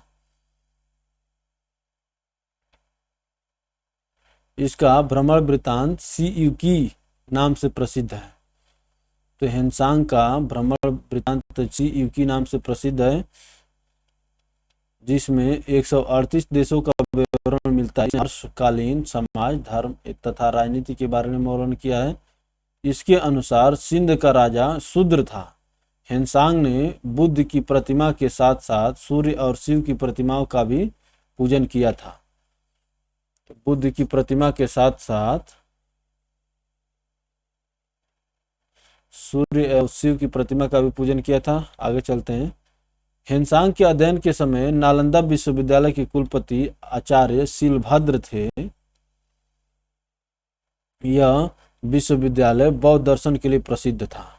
Speaker 1: इसका भ्रमण वृत्तांत सी युकी नाम से प्रसिद्ध है। तो हेनसांग का भ्रमण वृत्तांत सी युकी नाम से प्रसिद्ध है, जिसमें 138 देशों का विवरण मिलता है। हर्षकालीन समाज, धर्म तथा राजनीति के बारे में वर्णन किया है। इसके अनुसार सिंध का राजा शूद्र था। हेनसांग ने बुद्ध की प्रतिमा के साथ साथ सूर्य और शिव की प्रतिमाओं का भी पूजन किया था। तो बुद्ध की प्रतिमा के साथ साथ सूर्य और शिव की प्रतिमा का भी पूजन किया था। आगे चलते हैं। हेनसांग के अध्ययन के समय नालंदा विश्वविद्यालय के कुलपति आचार्य शीलभद्र थे। यह विश्वविद्यालय बौद्ध दर्शन के लिए प्रसिद्ध था।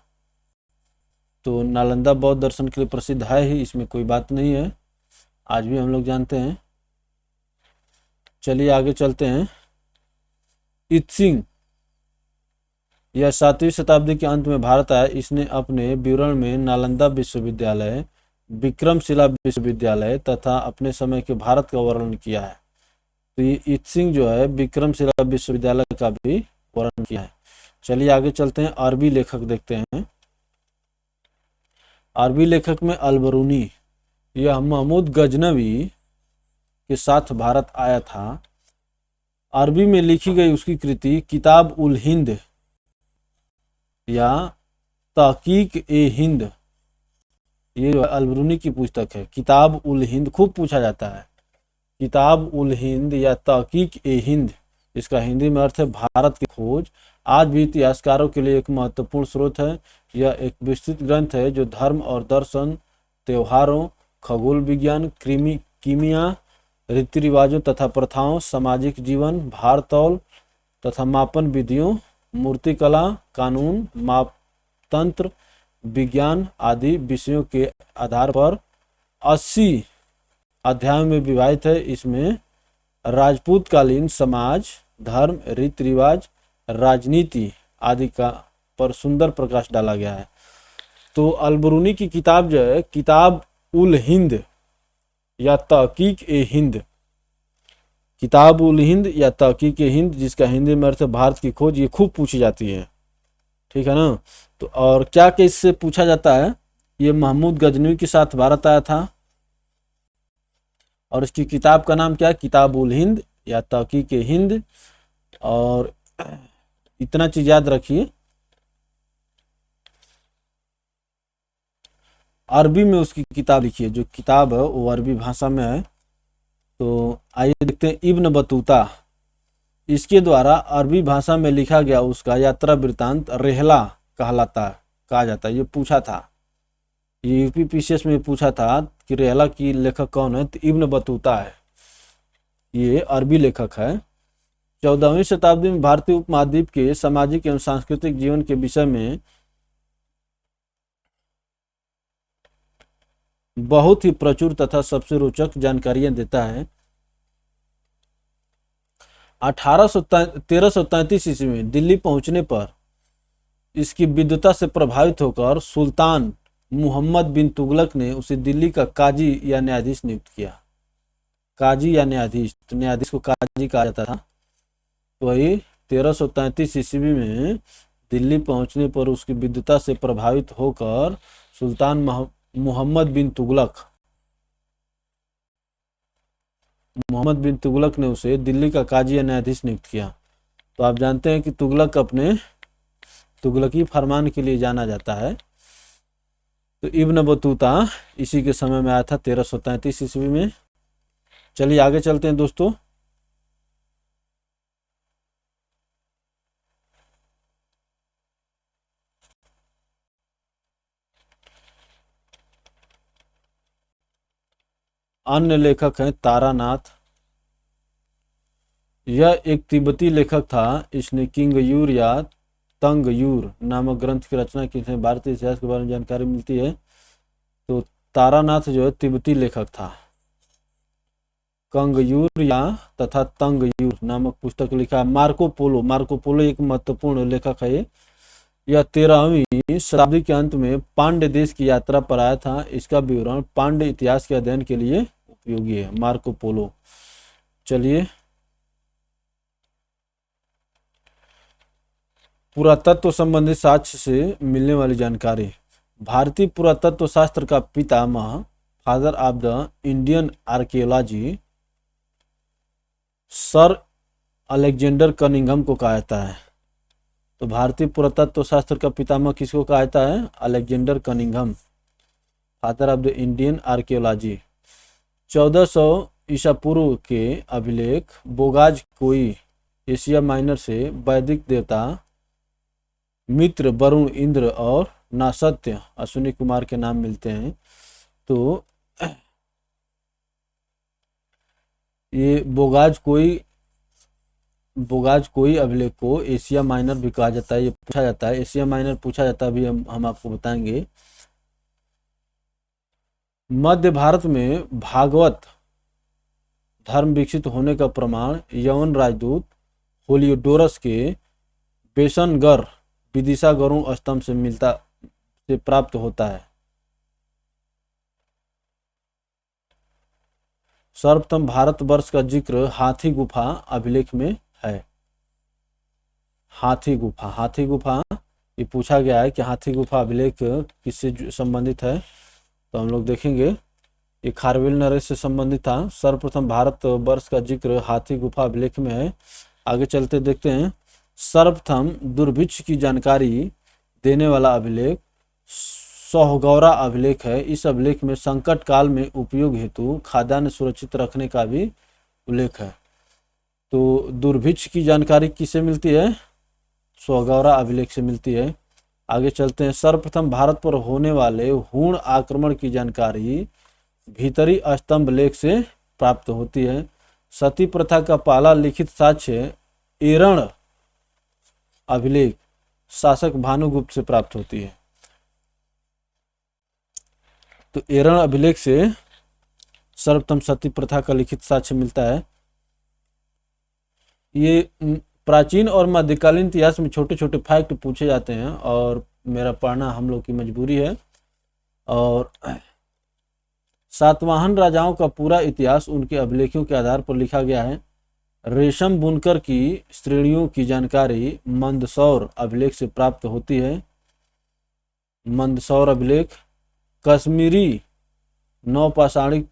Speaker 1: तो नालंदा बौद्ध दर्शन के लिए प्रसिद्ध है ही, इसमें कोई बात नहीं है, आज भी हम लोग जानते हैं। चलिए आगे चलते हैं। इत्सिंग, यह 7वीं शताब्दी के अंत में भारत आया। इसने अपने विवरण में नालंदा विश्वविद्यालय, विक्रमशिला विश्वविद्यालय तथा अपने समय के भारत का वर्णन किया है। तो ये इत्सिंग जो है विक्रमशिला विश्वविद्यालय का भी वर्णन किया है। चलिए आगे चलते हैं। अरबी लेखक देखते हैं। अरबी लेखक में अलबरूनी, यह महमूद गजनवी के साथ भारत आया था। अरबी में लिखी गई उसकी कृति किताब उल हिंद या तहकीक ए हिंद, ये जो अलबरूनी की पुस्तक है। किताब उल हिंद खूब पूछा जाता है। किताब उल हिंद या तहकीक ए हिंद, इसका हिंदी में अर्थ है भारत की खोज। आज भी इतिहासकारों के लिए एक महत्वपूर्ण स्रोत है। यह एक विस्तृत ग्रंथ है जो धर्म और दर्शन, त्योहारों, खगोल विज्ञान, कीमिया, रीति रिवाजों तथा प्रथाओं, सामाजिक जीवन, भारतौल तथा मापन विधियों, मूर्तिकला, कानून, मापतंत्र, विज्ञान आदि विषयों के आधार पर 80 अध्यायों में विभाजित है। इसमें राजपूतकालीन समाज, धर्म, रीति रिवाज, राजनीति आदि का पर सुंदर प्रकाश डाला गया है। तो अलबरूनी की किताब जो है किताब उल हिंद या तहकीक ए हिंद, किताब उल हिंद या तहकीक ए हिंद, जिसका हिंदी में अर्थ है भारत की खोज, ये खूब पूछी जाती है। ठीक है ना। तो और क्या क्या इससे पूछा जाता है, ये महमूद गजनवी के साथ भारत आया था और इसकी किताब का नाम क्या है, किताब उल हिंद या तहकीक ए हिंद। और इतना चीज याद रखिए, अरबी में उसकी किताब लिखी है। जो किताब है वो अरबी भाषा में है। तो आइए देखते हैं इब्न बतूता, इसके द्वारा अरबी भाषा में लिखा गया उसका यात्रा वृत्तांत रेहला कहा जाता है। ये पूछा था, ये यूपीपीसीएस में पूछा था कि रेहला की लेखक कौन है, तो इब्न बतूता है, ये अरबी लेखक है। 14वीं शताब्दी में भारतीय उपमहाद्वीप के सामाजिक एवं सांस्कृतिक जीवन के विषय में बहुत ही प्रचुर तथा सबसे रोचक जानकारियां देता है। 1333 ईस्वी में दिल्ली पहुंचने पर इसकी विद्वता से प्रभावित होकर सुल्तान मुहम्मद बिन तुगलक ने उसे दिल्ली का काजी या न्यायाधीश नियुक्त किया। काजी या न्यायाधीश, तो न्यायाधीश को काजी कहा जाता था। वही 1333 ईस्वी में दिल्ली पहुंचने पर उसकी विद्वता से प्रभावित होकर सुल्तान मोहम्मद बिन तुगलक ने उसे दिल्ली का काजी या न्यायाधीश नियुक्त किया। तो आप जानते हैं कि तुगलक अपने तुगलकी फरमान के लिए जाना जाता है। तो इब्न बतूता इसी के समय में आया था 1333 ईस्वी में। चलिए आगे चलते हैं दोस्तों। अन्य लेखक हैं तारानाथ। यह एक तिब्बती लेखक था। इसने किंगयूर या तंगयूर नामक ग्रंथ की रचना की थी। भारतीय इतिहास के बारे में जानकारी मिलती है। तो तारानाथ जो है तिब्बती लेखक था। कंगयूर या तथा तंगयूर नामक पुस्तक लिखा है। मार्को पोलो एक महत्वपूर्ण लेखक है। यह 13वीं शताब्दी के अंत में पांड्य देश की यात्रा पर आया था। इसका विवरण पांड्य इतिहास के अध्ययन के लिए उपयोगी है। Marco Polo. चलिए, पुरातत्व संबंधी साक्ष्य से मिलने वाली जानकारी। भारतीय पुरातत्व शास्त्र का पितामह, father of the Indian archaeology, Sir Alexander Cunningham को कहा जाता है। तो भारतीय पुरातत्व शास्त्र का पितामह किसको कहा जाता है? Alexander Cunningham, father of the Indian archaeology. 1400 ईसा पूर्व के अभिलेख बोगाज कोई एशिया माइनर से वैदिक देवता मित्र, वरुण, इंद्र और नासत्य अश्विनी कुमार के नाम मिलते हैं। तो ये बोगाज कोई अभिलेख को एशिया माइनर भी कहा जाता है। ये पूछा जाता है, एशिया माइनर पूछा जाता है, अभी हम आपको बताएंगे। मध्य भारत में भागवत धर्म विकसित होने का प्रमाण यवन राजदूत होलियोडोरस के बेसनगर विदिशा गरुड़ स्तंभ से प्राप्त होता है। सर्वप्रथम भारतवर्ष का जिक्र हाथी गुफा अभिलेख में है। हाथी गुफा ये पूछा गया है कि हाथी गुफा अभिलेख किससे संबंधित है। तो हम लोग देखेंगे, ये खारवेल नरेश से संबंधित था। सर्वप्रथम भारतवर्ष का जिक्र हाथी गुफा अभिलेख में है। आगे चलते देखते हैं। सर्वप्रथम दुर्भिक्ष की जानकारी देने वाला अभिलेख सोहगौरा अभिलेख है। इस अभिलेख में संकट काल में उपयोग हेतु खाद्यान्न सुरक्षित रखने का भी उल्लेख है। तो दुर्भिक्ष की जानकारी किससे मिलती है? सोहगौरा अभिलेख से मिलती है। आगे चलते हैं। सर्वप्रथम भारत पर होने वाले हूण आक्रमण की जानकारी भीतरी स्तंभ लेख से प्राप्त होती है। सती प्रथा का पहला लिखित साक्ष्य एरण अभिलेख शासक भानुगुप्त से प्राप्त होती है। तो एरण अभिलेख से सर्वप्रथम सती प्रथा का लिखित साक्ष्य मिलता है। ये प्राचीन और मध्यकालीन इतिहास में छोटे छोटे फैक्ट पूछे जाते हैं और मेरा पढ़ना हम लोग की मजबूरी है। और सातवाहन राजाओं का पूरा इतिहास उनके अभिलेखों के आधार पर लिखा गया है। रेशम बुनकर की श्रेणियों की जानकारी मंदसौर अभिलेख से प्राप्त होती है। मंदसौर अभिलेख। कश्मीरी नौपाषाणिक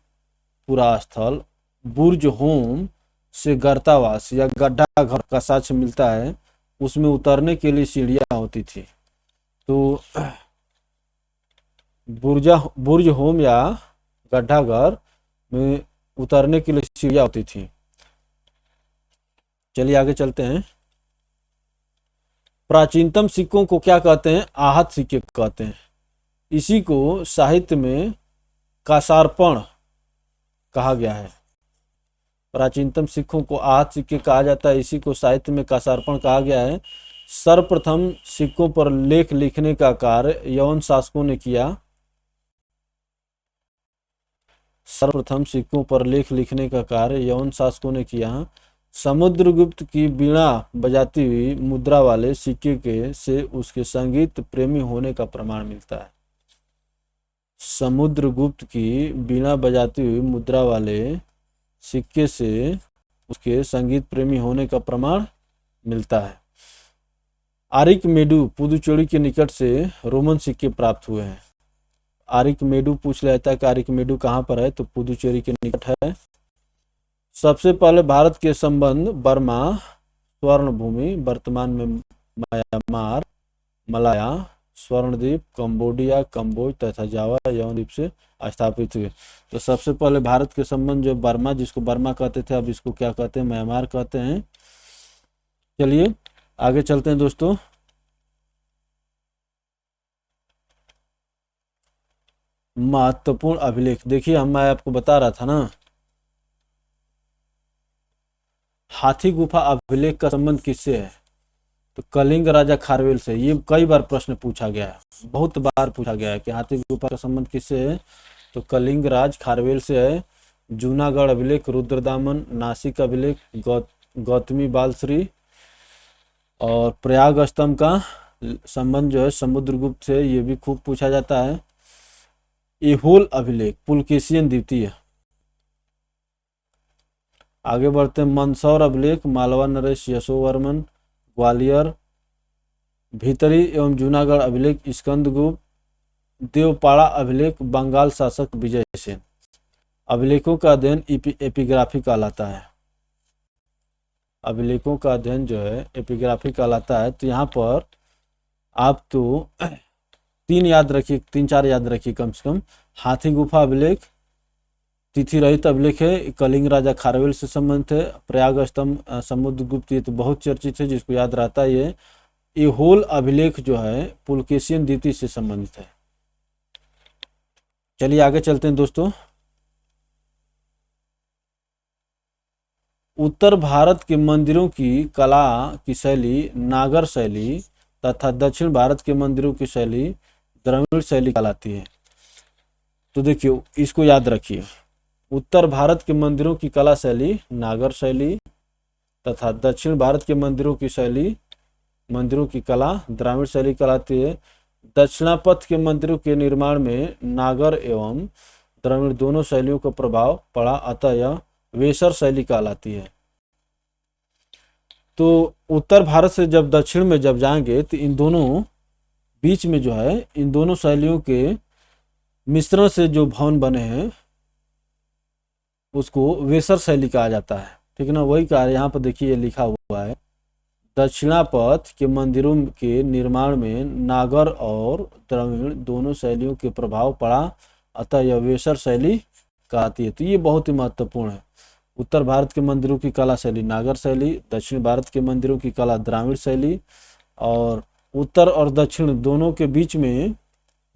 Speaker 1: पुरास्थल बुर्ज होम से गर्तावास या गड्ढा घर का साक्ष्य मिलता है। उसमें उतरने के लिए सीढ़ियां होती थी। तो बुर्ज होम या गड्ढा घर में उतरने के लिए सीढ़ियां होती थी। चलिए आगे चलते हैं। प्राचीनतम सिक्कों को क्या कहते हैं? आहत सिक्के कहते हैं। इसी को साहित्य में कासार्पण कहा गया है। प्राचीनतम सिक्कों को आहत सिक्के कहा जाता है। इसी को साहित्य में कासार्पण कहा गया है। सर्वप्रथम सिक्कों पर लेख लिखने का कार्य यवन शासकों ने किया। सर्वप्रथम सिक्कों पर लेख लिखने का कार्य यवन शासकों ने किया। समुद्रगुप्त की बीणा बजाती हुई मुद्रा वाले सिक्के के से उसके संगीत प्रेमी होने का प्रमाण मिलता है। समुद्रगुप्त की बीणा बजाती हुई मुद्रा वाले सिक्के से उसके संगीत प्रेमी होने का प्रमाण मिलता है। आरिकमेडु पुदुचेरी के निकट से रोमन सिक्के प्राप्त हुए हैं। आरिकमेडु पूछ लेता है कि आरिकमेडु कहाँ पर है, तो पुदुचेरी के निकट है। सबसे पहले भारत के संबंध बर्मा, स्वर्ण भूमि, वर्तमान में म्यांमार, मलाया, स्वर्णद्वीप, कंबोडिया, कंबोज तथा जावा यौन द्वीप से स्थापित हुए। तो सबसे पहले भारत के संबंध जो बर्मा, जिसको बर्मा कहते थे, अब इसको क्या कहते हैं, म्यांमार कहते हैं। चलिए आगे चलते हैं दोस्तों। महत्वपूर्ण अभिलेख देखिए, मैं आपको बता रहा था ना, हाथी गुफा अभिलेख का संबंध किससे है, तो कलिंग राजा खारवेल से। ये कई बार प्रश्न पूछा गया है, बहुत बार पूछा गया है कि हाथी गुफा का संबंध किससे है, तो कलिंग राज खारवेल से है। जूनागढ़ अभिलेख, रुद्रदामन, नासिक अभिलेख, गौतमी बालश्री और प्रयाग स्तंभ का संबंध जो है समुद्रगुप्त से, ये भी खूब पूछा जाता है। ऐहोल अभिलेख पुलकेशियन द्वितीय। आगे बढ़ते हैं, मंदसौर अभिलेख, मालवा नरेश यशोवर्मन, ग्वालियर। भीतरी एवं जूनागढ़ अभिलेख, स्कंदगुप्त। देवपाड़ा अभिलेख, बंगाल शासक विजय सेन। अभिलेखों का अध्ययन एपिग्राफी कहलाता है। अभिलेखों का अध्ययन जो है एपिग्राफी कहलाता है। तो यहाँ पर आप तो 3 याद रखिए, 3-4 याद रखिए कम से कम। हाथी गुफा अभिलेख तिथि रहित अभिलेख है, कलिंग राजा खारवेल से संबंधित है। प्रयाग स्तंभ समुद्रगुप्त, ये तो बहुत चर्चित है, जिसको याद रहता है ये। ऐहोल अभिलेख जो है पुलकेशियन द्वितीय से संबंधित है। चलिए आगे चलते हैं दोस्तों। उत्तर भारत के मंदिरों की कला की शैली नागर शैली तथा दक्षिण भारत के मंदिरों की शैली द्रविड़ शैली कहलाती है। तो देखिए इसको याद रखिए, उत्तर भारत के मंदिरों की कला शैली नागर शैली तथा दक्षिण भारत के मंदिरों की कला द्राविड़ शैली कहलाती है। दक्षिणापथ के मंदिरों के निर्माण में नागर एवं द्रविड़ दोनों शैलियों का प्रभाव पड़ा, अतः यह वेसर शैली कहलाती है। तो उत्तर भारत से जब दक्षिण में जब जाएंगे तो इन दोनों बीच में जो है, इन दोनों शैलियों के मिश्रण से जो भवन बने हैं उसको वेसर शैली कहा जाता है। ठीक है ना, वही कहा यहाँ पर देखिए ये लिखा हुआ है, दक्षिणापथ के मंदिरों के निर्माण में नागर और द्रविड़ दोनों शैलियों के प्रभाव पड़ा, अतः यह वेसर शैली कहती है। तो ये बहुत ही महत्वपूर्ण है। उत्तर भारत के मंदिरों की कला शैली नागर शैली, दक्षिण भारत के मंदिरों की कला द्राविड़ शैली, और उत्तर और दक्षिण दोनों के बीच में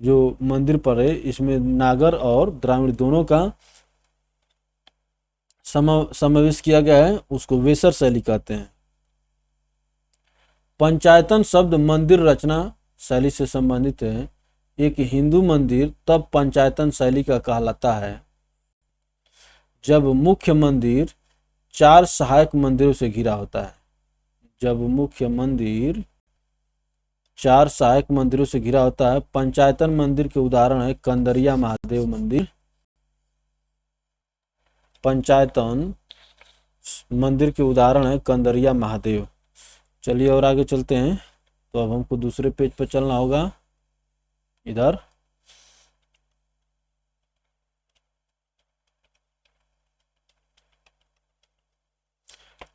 Speaker 1: जो मंदिर पर है इसमें नागर और द्राविड़ दोनों का समावेश किया गया है, उसको वेसर शैली कहते हैं। पंचायतन शब्द मंदिर रचना शैली से संबंधित है। एक हिंदू मंदिर तब पंचायतन शैली का कहलाता है जब मुख्य मंदिर 4 सहायक मंदिरों से घिरा होता है। जब मुख्य मंदिर 4 सहायक मंदिरों से घिरा होता है। पंचायतन मंदिर के उदाहरण है कंदरिया महादेव मंदिर। पंचायतन मंदिर के उदाहरण है कंदरिया महादेव। चलिए और आगे चलते हैं। तो अब हमको दूसरे पेज पर चलना होगा, इधर।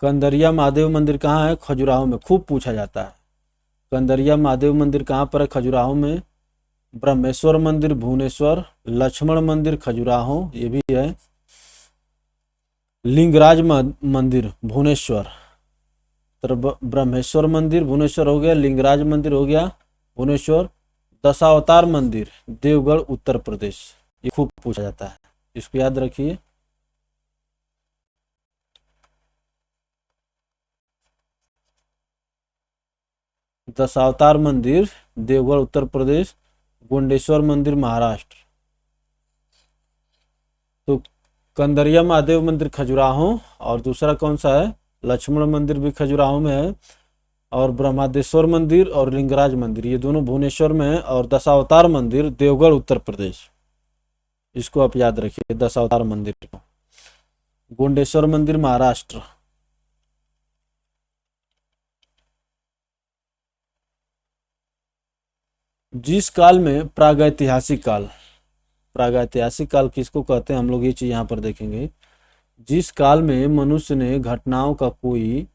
Speaker 1: कंदरिया महादेव मंदिर कहाँ है, खजुराहो में, खूब पूछा जाता है। कंदरिया महादेव मंदिर कहाँ पर है, खजुराहो में। ब्रह्मेश्वर मंदिर भुवनेश्वर, लक्ष्मण मंदिर खजुराहो, ये भी है। लिंगराज मंदिर भुवनेश्वर, तो ब्रह्मेश्वर मंदिर भुवनेश्वर हो गया, लिंगराज मंदिर हो गया भुवनेश्वर। दशावतार मंदिर देवगढ़ उत्तर प्रदेश, ये खूब पूछा जाता है, इसको याद रखिए। दशावतार मंदिर देवगढ़ उत्तर प्रदेश, गोंडेश्वर मंदिर महाराष्ट्र। तो कंदरिया महादेव मंदिर खजुराहो, और दूसरा कौन सा है, लक्ष्मण मंदिर भी खजुराहो में है, और ब्रह्मादेश्वर मंदिर और लिंगराज मंदिर ये दोनों भुवनेश्वर में है, और दशावतार मंदिर देवगढ़ उत्तर प्रदेश, इसको आप याद रखिए दशावतार मंदिर को। गोंडेश्वर मंदिर महाराष्ट्र। जिस काल में प्रागैतिहासिक काल, प्रागैतिहासिक काल किसको कहते हैं हम लोग ये चीज यहाँ पर देखेंगे। जिस काल में मनुष्य ने घटनाओं का कोई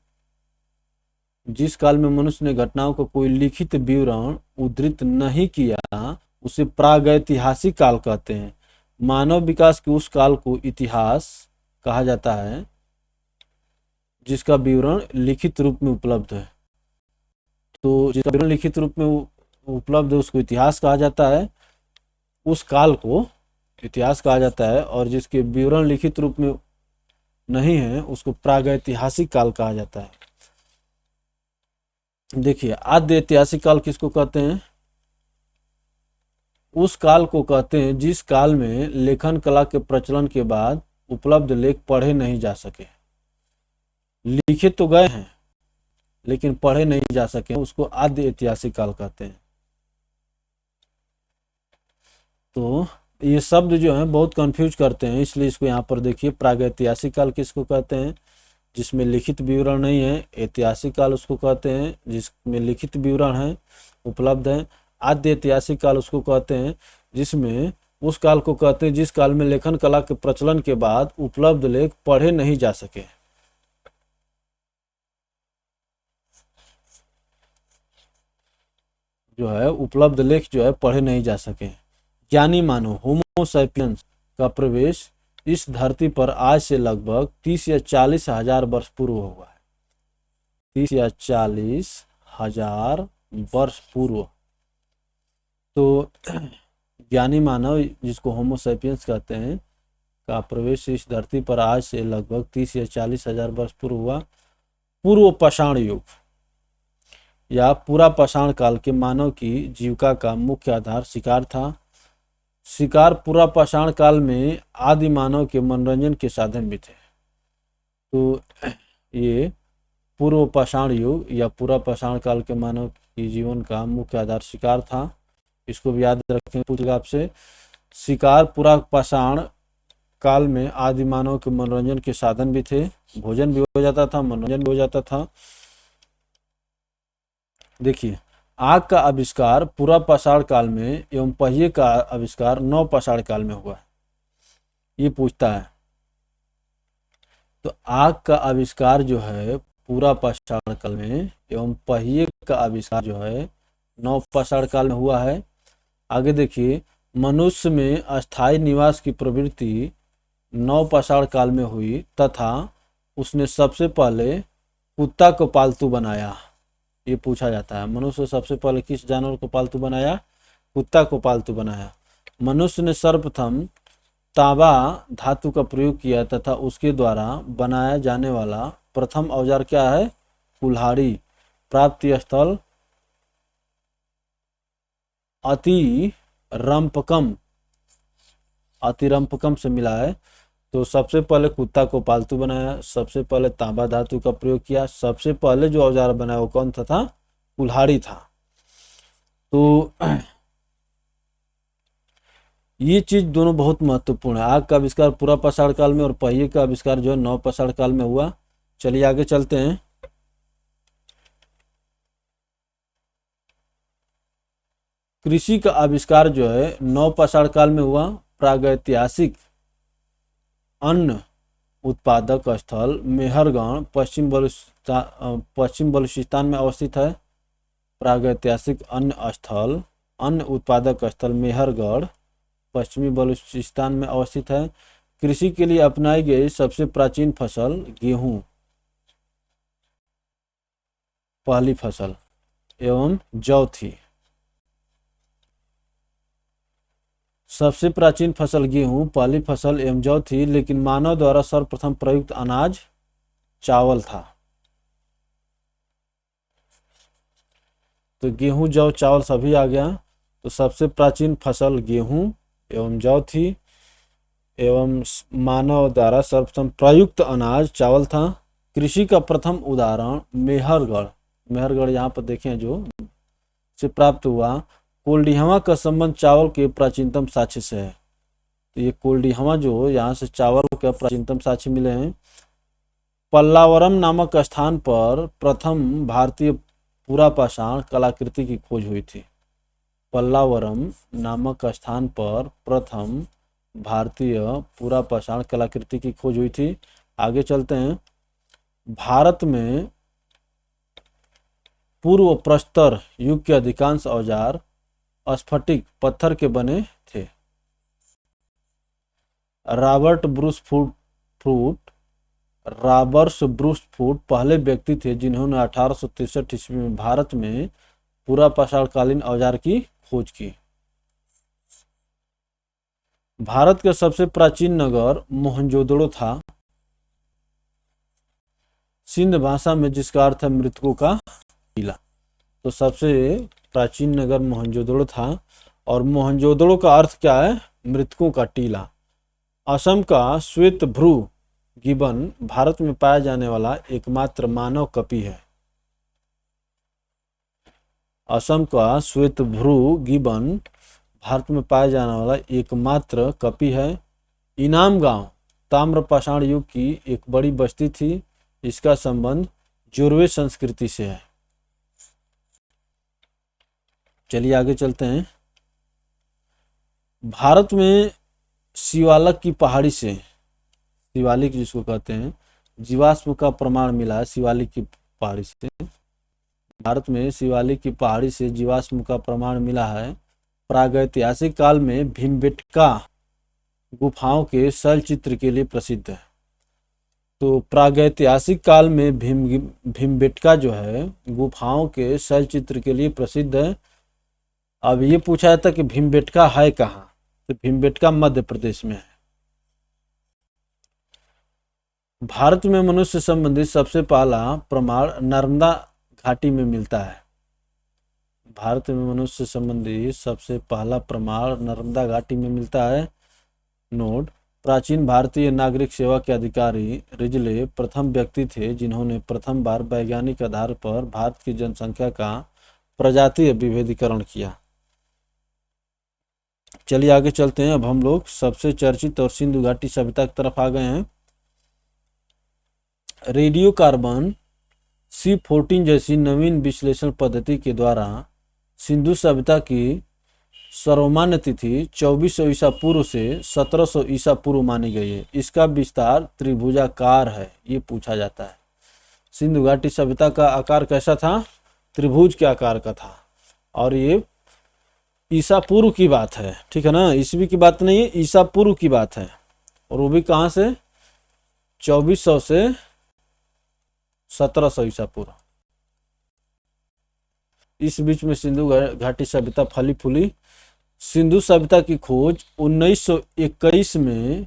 Speaker 1: जिस काल में मनुष्य ने घटनाओं का कोई लिखित विवरण उद्धृत नहीं किया उसे प्रागैतिहासिक काल कहते हैं। मानव विकास के उस काल को इतिहास कहा जाता है जिसका विवरण लिखित रूप में उपलब्ध है। तो जिसका विवरण लिखित रूप में उपलब्ध है उसको इतिहास कहा जाता है, उस काल को इतिहास कहा जाता है, और जिसके विवरण लिखित रूप में नहीं है उसको प्रागैतिहासिक काल कहा जाता है। देखिए, आद्य ऐतिहासिक काल किसको कहते हैं? उस काल को कहते हैं जिस काल में लेखन कला के प्रचलन के बाद उपलब्ध लेख पढ़े नहीं जा सके। लिखे तो गए हैं लेकिन पढ़े नहीं जा सके, उसको आद्य ऐतिहासिक काल कहते हैं। तो ये शब्द जो है बहुत कंफ्यूज करते हैं, इसलिए इसको यहाँ पर देखिए। प्रागैतिहासिक काल किसको कहते हैं? जिसमें लिखित विवरण नहीं है। ऐतिहासिक काल उसको कहते हैं जिसमें लिखित विवरण है, उपलब्ध है। आद्य ऐतिहासिक काल उसको कहते हैं जिसमें उस काल को कहते हैं जिस काल में लेखन कला के प्रचलन के बाद उपलब्ध लेख पढ़े नहीं जा सके। जो है उपलब्ध लेख जो है पढ़े नहीं जा सके। ज्ञानी मानव होमो सैपियंस का प्रवेश इस धरती पर आज से लगभग 30 या 40 हजार वर्ष पूर्व हुआ है। 30 या 40 हजार वर्ष पूर्व। तो ज्ञानी मानव जिसको होमो सैपियंस कहते हैं का प्रवेश इस धरती पर आज से लगभग 30 या 40 हजार वर्ष पूर्व हुआ। पूर्व पाषाण युग या पूरा पाषाण काल के मानव की जीविका का मुख्य आधार शिकार था। शिकार पूरा पाषाण काल में आदि मानव के मनोरंजन के साधन भी थे। तो ये पूर्व पाषाण युग या पूरा पाषाण काल के मानव की जीवन का मुख्य आधार शिकार था। इसको भी याद रखें, पूछेगा आपसे। शिकार पूरा पाषाण काल में आदि मानव के मनोरंजन के साधन भी थे, भोजन भी हो जाता था, मनोरंजन भी हो जाता था। देखिए, आग का आविष्कार पूरा पाषाण काल में एवं पहिए का आविष्कार नव पाषाण काल में हुआ, ये पूछता है। तो आग का आविष्कार जो है पूरा पाषाण काल में एवं पहिए का आविष्कार जो है नव पाषाण काल में हुआ है। आगे देखिए, मनुष्य में अस्थायी निवास की प्रवृत्ति नव पाषाण काल में हुई तथा उसने सबसे पहले कुत्ता को पालतू बनाया, ये पूछा जाता है। मनुष्य सबसे पहले किस जानवर को पालतू बनाया? कुत्ता को पालतू बनाया। मनुष्य ने सर्वप्रथम तांबा धातु का प्रयोग किया तथा उसके द्वारा बनाया जाने वाला प्रथम औजार क्या है? कुल्हाड़ी। प्राप्ति स्थल अतिरंपकम से मिला है। तो सबसे पहले कुत्ता को पालतू बनाया, सबसे पहले तांबा धातु का प्रयोग किया, सबसे पहले जो औजार बनाया वो कौन था? कुल्हाड़ी था। तो ये चीज दोनों बहुत महत्वपूर्ण है। आग का आविष्कार पूरा पाषाण काल में और पहिए का आविष्कार जो है नव पाषाण काल में हुआ। चलिए आगे चलते हैं। कृषि का आविष्कार जो है नव पाषाण काल में हुआ। प्रागैतिहासिक अन्न उत्पादक स्थल मेहरगढ़ पश्चिम बलूचिस्तान में अवस्थित है। प्रागैतिहासिक अन्न उत्पादक स्थल मेहरगढ़ पश्चिमी बलूचिस्तान में अवस्थित है। कृषि के लिए अपनाई गई सबसे प्राचीन फसल गेहूं पहली फसल एवं जौ थी। सबसे प्राचीन फसल गेहूं पहली फसल एवं जौ थी, लेकिन मानव द्वारा सर्वप्रथम प्रयुक्त अनाज चावल था। तो गेहूं जौ चावल सभी आ गया। तो सबसे प्राचीन फसल गेहूं एवं जौ थी एवं मानव द्वारा सर्वप्रथम प्रयुक्त अनाज चावल था। कृषि का प्रथम उदाहरण मेहरगढ़ यहाँ पर देखें जो से प्राप्त हुआ। कोल्डिहवा का संबंध चावल के प्राचीनतम साक्ष्य से है। तो ये कोल्डिहवा जो यहाँ से चावल के प्राचीनतम साक्ष्य मिले हैं। पल्लावरम नामक स्थान पर प्रथम भारतीय पूरा पाषाण कलाकृति की खोज हुई थी। पल्लावरम नामक स्थान पर प्रथम भारतीय पूरा पाषाण कलाकृति की खोज हुई थी। आगे चलते हैं। भारत में पूर्व प्रस्तर युग के अधिकांश औजार स्फटिक पत्थर के बने थे। रॉबर्ट ब्रूस फूट पहले व्यक्ति थे जिन्होंने 1863 ईस्वी में भारत में पूरा पाषाणकालीन औजार की खोज की। भारत का सबसे प्राचीन नगर मोहनजोदड़ो था। सिंध भाषा में जिसका अर्थ है मृतकों का टीला। तो सबसे प्राचीन नगर मोहनजोदड़ो था और मोहनजोदड़ो का अर्थ क्या है? मृतकों का टीला। असम का श्वेत भ्रू गिबन भारत में पाया जाने वाला एकमात्र मानव कपि है। असम का श्वेत भ्रू गिबन भारत में पाया जाने वाला एकमात्र कपि है। इनाम गांव ताम्र पाषाण युग की एक बड़ी बस्ती थी। इसका संबंध जोरवे संस्कृति से है। चलिए आगे चलते हैं। भारत में शिवालिक की पहाड़ी से, शिवालिक जिसको कहते हैं, जीवाश्म का प्रमाण मिला है। शिवालिक की पहाड़ी से, भारत में शिवालिक की पहाड़ी से जीवाश्म का प्रमाण मिला है। प्रागैतिहासिक काल में भीमबेटका गुफाओं के शैल चित्र के लिए प्रसिद्ध है। तो प्रागैतिहासिक काल में भीमबेटका जो है गुफाओं के शैल चित्र के लिए प्रसिद्ध है। अब ये पूछा जाता कि भीमबेटका है कहाँ? तो भीमबेटका मध्य प्रदेश में है। भारत में मनुष्य संबंधित सबसे पहला प्रमाण नर्मदा घाटी में मिलता है। भारत में मनुष्य संबंधी सबसे पहला प्रमाण नर्मदा घाटी में मिलता है। नोट: प्राचीन भारतीय नागरिक सेवा के अधिकारी रिजले प्रथम व्यक्ति थे जिन्होंने प्रथम बार वैज्ञानिक आधार पर भारत की जनसंख्या का प्रजातीय विभेदीकरण किया। चलिए आगे चलते हैं। अब हम लोग सबसे चर्चित और सिंधु घाटी सभ्यता की तरफ आ गए हैं। रेडियो कार्बन C14 जैसी नवीन विश्लेषण पद्धति के द्वारा सिंधु सभ्यता की सर्वमान्य तिथि 2400 ईसा पूर्व से 1700 ईसा पूर्व मानी गई है। इसका विस्तार त्रिभुजाकार है, ये पूछा जाता है। सिंधु घाटी सभ्यता का आकार कैसा था? त्रिभुज के आकार का था। और ये ईसा पूर्व की बात है, ठीक है ना, ईस्वी की बात नहीं है, ईसा पूर्व की बात है। और वो भी कहाँ से? 2400 से 1700 ईसा पूर्व। इस बीच में सिंधु घाटी सभ्यता फली फूली। सिंधु सभ्यता की खोज 1921 में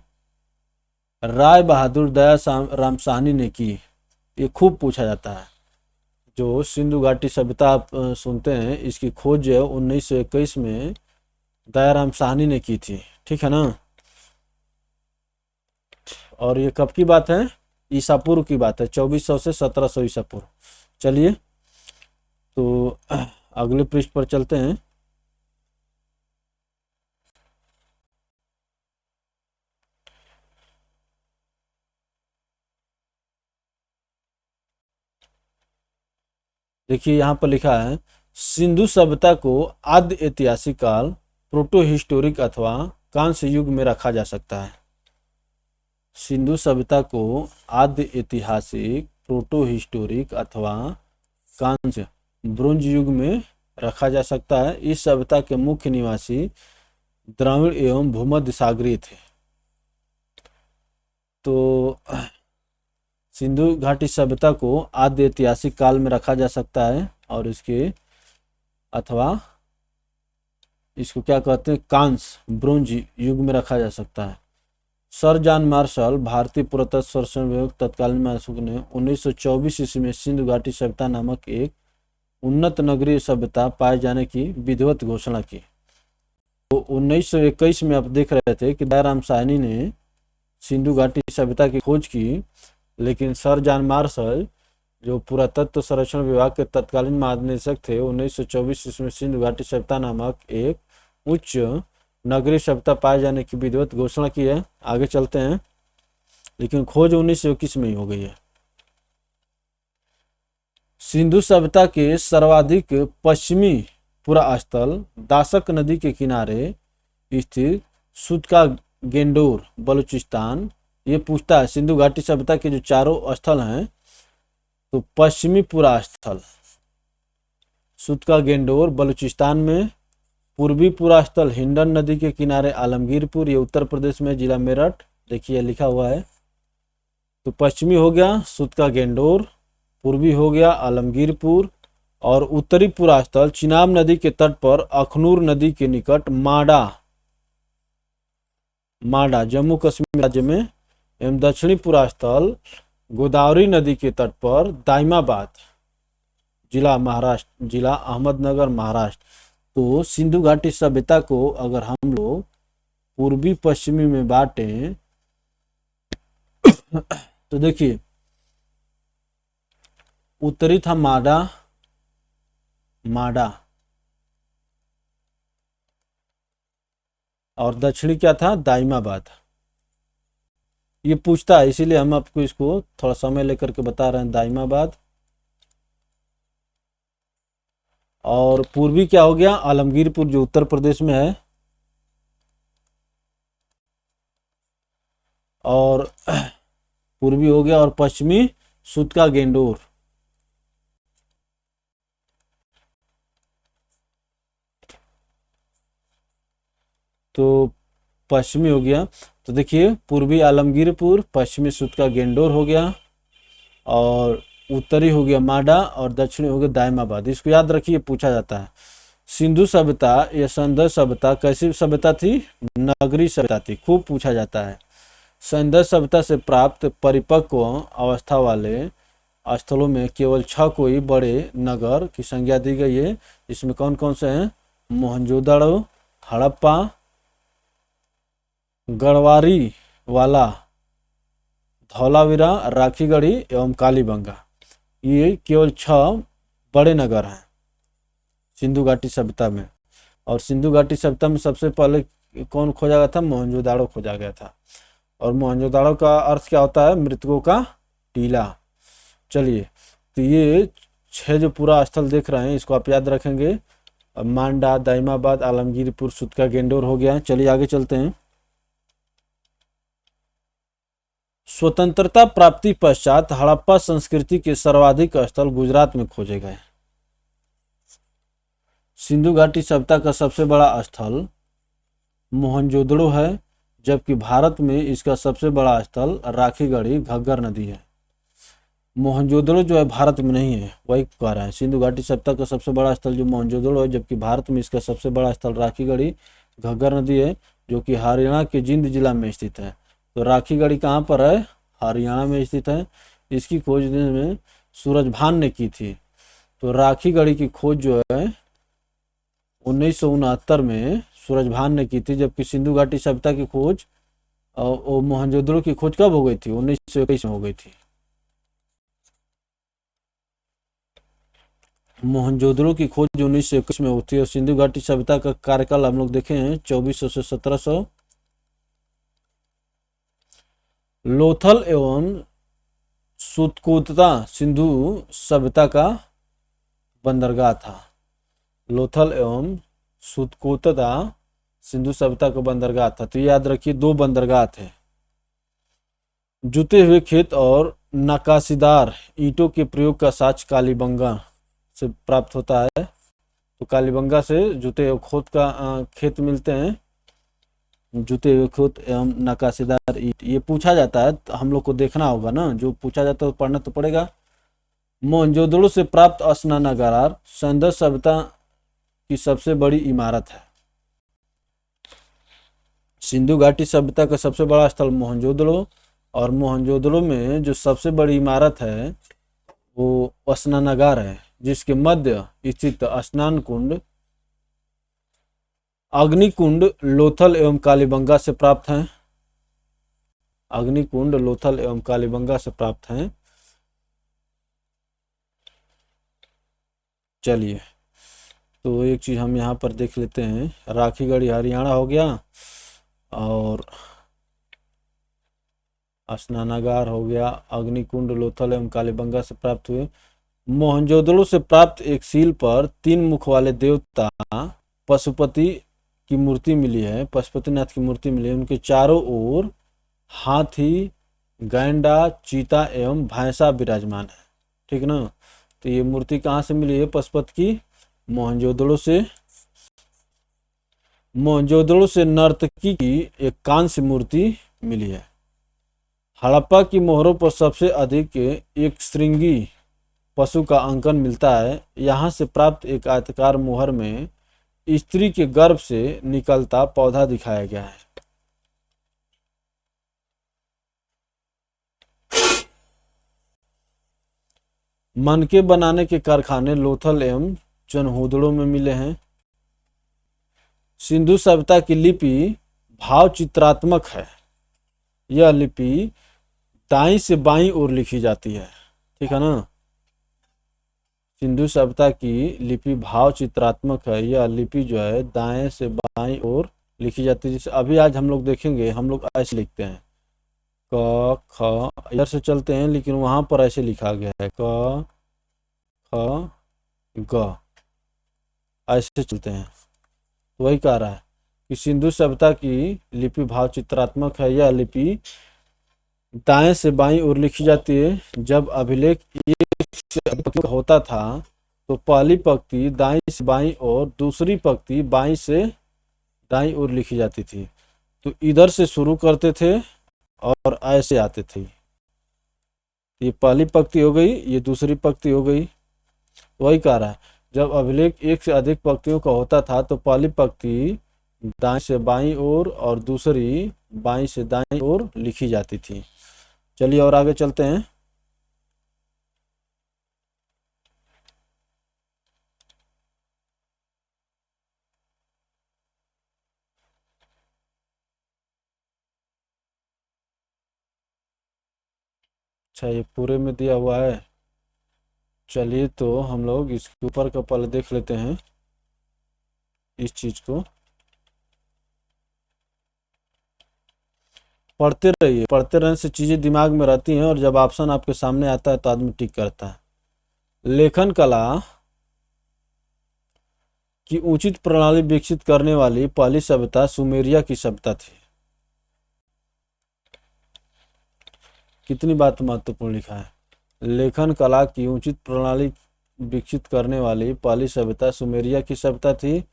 Speaker 1: राय बहादुर दया राम साहनी ने की। ये खूब पूछा जाता है। जो सिंधु घाटी सभ्यता आप सुनते हैं, इसकी खोज जो है 1921 में दयाराम साहनी ने की थी, ठीक है ना। और ये कब की बात है? ईसा पूर्व की बात है, 2400 से 1700 ईसा पूर्व। चलिए तो अगले पृष्ठ पर चलते हैं। देखिए यहाँ पर लिखा है, सिंधु सभ्यता को आद्य ऐतिहासिक काल, प्रोटो हिस्टोरिक अथवा कांस्य युग में रखा जा सकता है। सिंधु सभ्यता को आद्य ऐतिहासिक, प्रोटो हिस्टोरिक अथवा कांस्य ब्रोंज युग में रखा जा सकता है। इस सभ्यता के मुख्य निवासी द्रविड़ एवं भूमध्य सागरीय थे। तो सिंधु घाटी सभ्यता को आद्य ऐतिहासिक काल में रखा जा सकता है और इसके अथवा इसको क्या कहते हैं, कांस्य ब्रोंज युग में रखा जा सकता है। सर जॉन मार्शल, भारतीय पुरातत्व सर्वेक्षण विभाग तत्कालीन महानिदेशक ने 1924 ईस्वी में सिंधु घाटी सभ्यता नामक एक उन्नत नगरीय सभ्यता पाए जाने की विधिवत घोषणा की। तो 1921 में आप देख रहे थे कि दयाराम साहनी ने सिंधु घाटी सभ्यता की खोज की, लेकिन सर जॉन मार्शल जो पुरातत्व संरक्षण विभाग के तत्कालीन महानिदेशक थे, 1924 ईस्वी में सिंधु घाटी सभ्यता नामक एक उच्च नगरीय सभ्यता पाए जाने की विधिवत घोषणा की है। आगे चलते हैं, लेकिन खोज 1921 में ही हो गई है। सिंधु सभ्यता के सर्वाधिक पश्चिमी पूरा स्थल दाशक नदी के किनारे स्थित सुतका गेंडोर बलूचिस्तान। ये पूछता है सिंधु घाटी सभ्यता के जो चारों स्थल हैं, तो पश्चिमी पूरा स्थल सुतका गेंडोर बलूचिस्तान में, पूर्वी पूरा स्थल हिंडन नदी के किनारे आलमगीरपुर, ये उत्तर प्रदेश में, जिला मेरठ, देखिए लिखा हुआ है। तो पश्चिमी हो गया सुतका गेंडोर, पूर्वी हो गया आलमगीरपुर, और उत्तरी पूरा स्थल चिनाब नदी के तट पर अखनूर नदी के निकट माडा जम्मू कश्मीर राज्य में, एवं दक्षिणी पूरा स्थल गोदावरी नदी के तट पर दाइमाबाद, जिला अहमदनगर महाराष्ट्र। तो सिंधु घाटी सभ्यता को अगर हम लोग पूर्वी पश्चिमी में बांटें तो देखिए उत्तरी था माडा और दक्षिणी क्या था, दाइमाबाद। ये पूछता है, इसीलिए हम आपको इसको थोड़ा समय लेकर के बता रहे हैं, दाइमाबाद। और पूर्वी क्या हो गया, आलमगीरपुर जो उत्तर प्रदेश में है, और पूर्वी हो गया, और पश्चिमी सुतका गेंडोर। तो पश्चिमी हो गया, तो देखिए पूर्वी आलमगीरपुर, पश्चिमी सुतका गेंडोर हो गया, और उत्तरी हो गया माडा, और दक्षिणी हो गया दाइमाबाद। इसको याद रखिए, पूछा जाता है। सिंधु सभ्यता या सैंधव सभ्यता कैसी सभ्यता थी, नगरीय सभ्यता थी, खूब पूछा जाता है। सैंधव सभ्यता से प्राप्त परिपक्व अवस्था वाले स्थलों में केवल 6 कोई बड़े नगर की संज्ञा दी गई है। इसमें कौन कौन से हैं, मोहनजोदड़ो, हड़प्पा, गढ़वारी वाला, धौलावीरा, राखीगढ़ी एवं कालीबंगा। ये केवल 6 बड़े नगर हैं सिंधु घाटी सभ्यता में। और सिंधु घाटी सभ्यता में सबसे पहले कौन खोजा गया था, मोहनजोदाड़ो खोजा गया था। और मोहनजोदाड़ो का अर्थ क्या होता है, मृतकों का टीला। चलिए, तो ये 6 जो पूरा स्थल देख रहे हैं, इसको आप याद रखेंगे। मांडा, दाइमाबाद, आलमगीरपुर, सुतका गेंडोर हो गया। चलिए आगे चलते हैं। स्वतंत्रता प्राप्ति पश्चात हड़प्पा संस्कृति के सर्वाधिक स्थल गुजरात में खोजे गए। सिंधु घाटी सभ्यता का सबसे बड़ा स्थल मोहनजोदड़ो है, जबकि भारत में इसका सबसे बड़ा स्थल राखीगढ़ी घग्गर नदी है। मोहनजोदड़ो जो है भारत में नहीं है, वही कह रहा है। सिंधु घाटी सभ्यता का सबसे बड़ा स्थल जो मोहनजोदड़ो है, जबकि भारत में इसका सबसे बड़ा स्थल राखीगढ़ी घग्गर नदी है, जो कि हरियाणा के जिंद जिला में स्थित है। तो राखीगढ़ी कहाँ पर है, हरियाणा में स्थित है। इसकी खोज में सूरजभान ने की थी। तो राखीगढ़ी की खोज जो है 1969 में सूरजभान ने की थी, जबकि सिंधु घाटी सभ्यता की खोज और मोहनजोदड़ो की खोज कब हो गई थी, 1921 में हो गई थी। मोहनजोदड़ो की खोज 1921 में होती है। और सिंधु घाटी सभ्यता का कार्यकाल हम लोग देखे हैं 2400 से 1700। लोथल एवं सुतकोतता सिंधु सभ्यता का बंदरगाह था। लोथल एवं सुतकोतता सिंधु सभ्यता का बंदरगाह था। तो याद रखिए 2 बंदरगाह थे। जुते हुए खेत और नक्काशीदार ईंटों के प्रयोग का साक्ष्य कालीबंगा से प्राप्त होता है। तो कालीबंगा से जुते हुए खोत का खेत मिलते हैं, जुते हुए खेत एवं नक्काशीदार ईंट। ये पूछा जाता है, तो हम लोग को देखना होगा ना, जो पूछा जाता है तो पढ़ना तो पड़ेगा। मोहनजोदड़ो से प्राप्त स्नानागार सैंधव सभ्यता की सबसे बड़ी इमारत है। सिंधु घाटी सभ्यता का सबसे बड़ा स्थल मोहनजोदड़ो, और मोहनजोदड़ो में जो सबसे बड़ी इमारत है वो स्नानागार है, जिसके मध्य स्थित स्नान कुंड अग्निकुंड लोथल एवं कालीबंगा से प्राप्त हैं। अग्निकुंड लोथल एवं कालीबंगा से प्राप्त हैं। चलिए, तो एक चीज हम यहाँ पर देख लेते हैं। राखीगढ़ी हरियाणा हो गया, और स्नानागार हो गया, अग्निकुंड लोथल एवं कालीबंगा से प्राप्त हुए। मोहनजोदड़ो से प्राप्त एक सील पर 3 मुख वाले देवता पशुपति की मूर्ति मिली है, पशुपतिनाथ की मूर्ति मिली है। उनके चारों ओर हाथी, गैंडा, चीता एवं भैंसा विराजमान है। ठीक ना। तो ये मूर्ति कहाँ से मिली है? पशुपति की मोहनजोदड़ो से। मोहनजोदड़ो से नर्तकी की एक कांस्य मूर्ति मिली है। हड़प्पा की मोहरों पर सबसे अधिक एक श्रृंगी पशु का अंकन मिलता है। यहाँ से प्राप्त एक आयताकार मोहर में स्त्री के गर्भ से निकलता पौधा दिखाया गया है। मनके बनाने के कारखाने लोथल एवं चनहूदड़ो में मिले हैं। सिंधु सभ्यता की लिपि भाव चित्रात्मक है। यह लिपि दाईं से बाईं ओर लिखी जाती है। ठीक है ना। सिंधु सभ्यता की लिपि भाव चित्रात्मक है। यह लिपि जो है दाएं से बाईं ओर लिखी जाती है। जैसे अभी आज हम लोग देखेंगे, हम लोग ऐसे लिखते हैं क ख, इधर से चलते हैं लेकिन वहां पर ऐसे लिखा गया है क ख ग, ऐसे चलते हैं। तो वही कह रहा है कि सिंधु सभ्यता की लिपि भाव चित्रात्मक है। यह लिपि दाएं से बाईं ओर लिखी जाती है। जब अभिलेख एक से अधिक होता था तो पहली पंक्ति दाईं से बाईं और दूसरी पंक्ति बाईं से दाईं ओर लिखी जाती थी। तो इधर से शुरू करते थे और ऐसे आते थे। ये पहली पंक्ति हो गई, ये दूसरी पंक्ति हो गई। वही कह रहा है जब अभिलेख एक से अधिक पंक्तियों का होता था तो पहली पंक्ति दाएं से बाईं ओर और दूसरी बाईं से दाईं ओर लिखी जाती थी। चलिए और आगे चलते हैं। अच्छा, ये पूरे में दिया हुआ है। चलिए तो हम लोग इसके ऊपर का पहले देख लेते हैं इस चीज को। पढ़ते रहिए, पढ़ते रहने से चीजें दिमाग में रहती हैं और जब ऑप्शन आपके सामने आता है तो आदमी टिक करता है। लेखन कला की उचित प्रणाली विकसित करने वाली पहली सभ्यता सुमेरिया की सभ्यता थी। कितनी बात महत्वपूर्ण लिखा है। लेखन कला की उचित प्रणाली विकसित करने वाली पहली सभ्यता सुमेरिया की सभ्यता थी।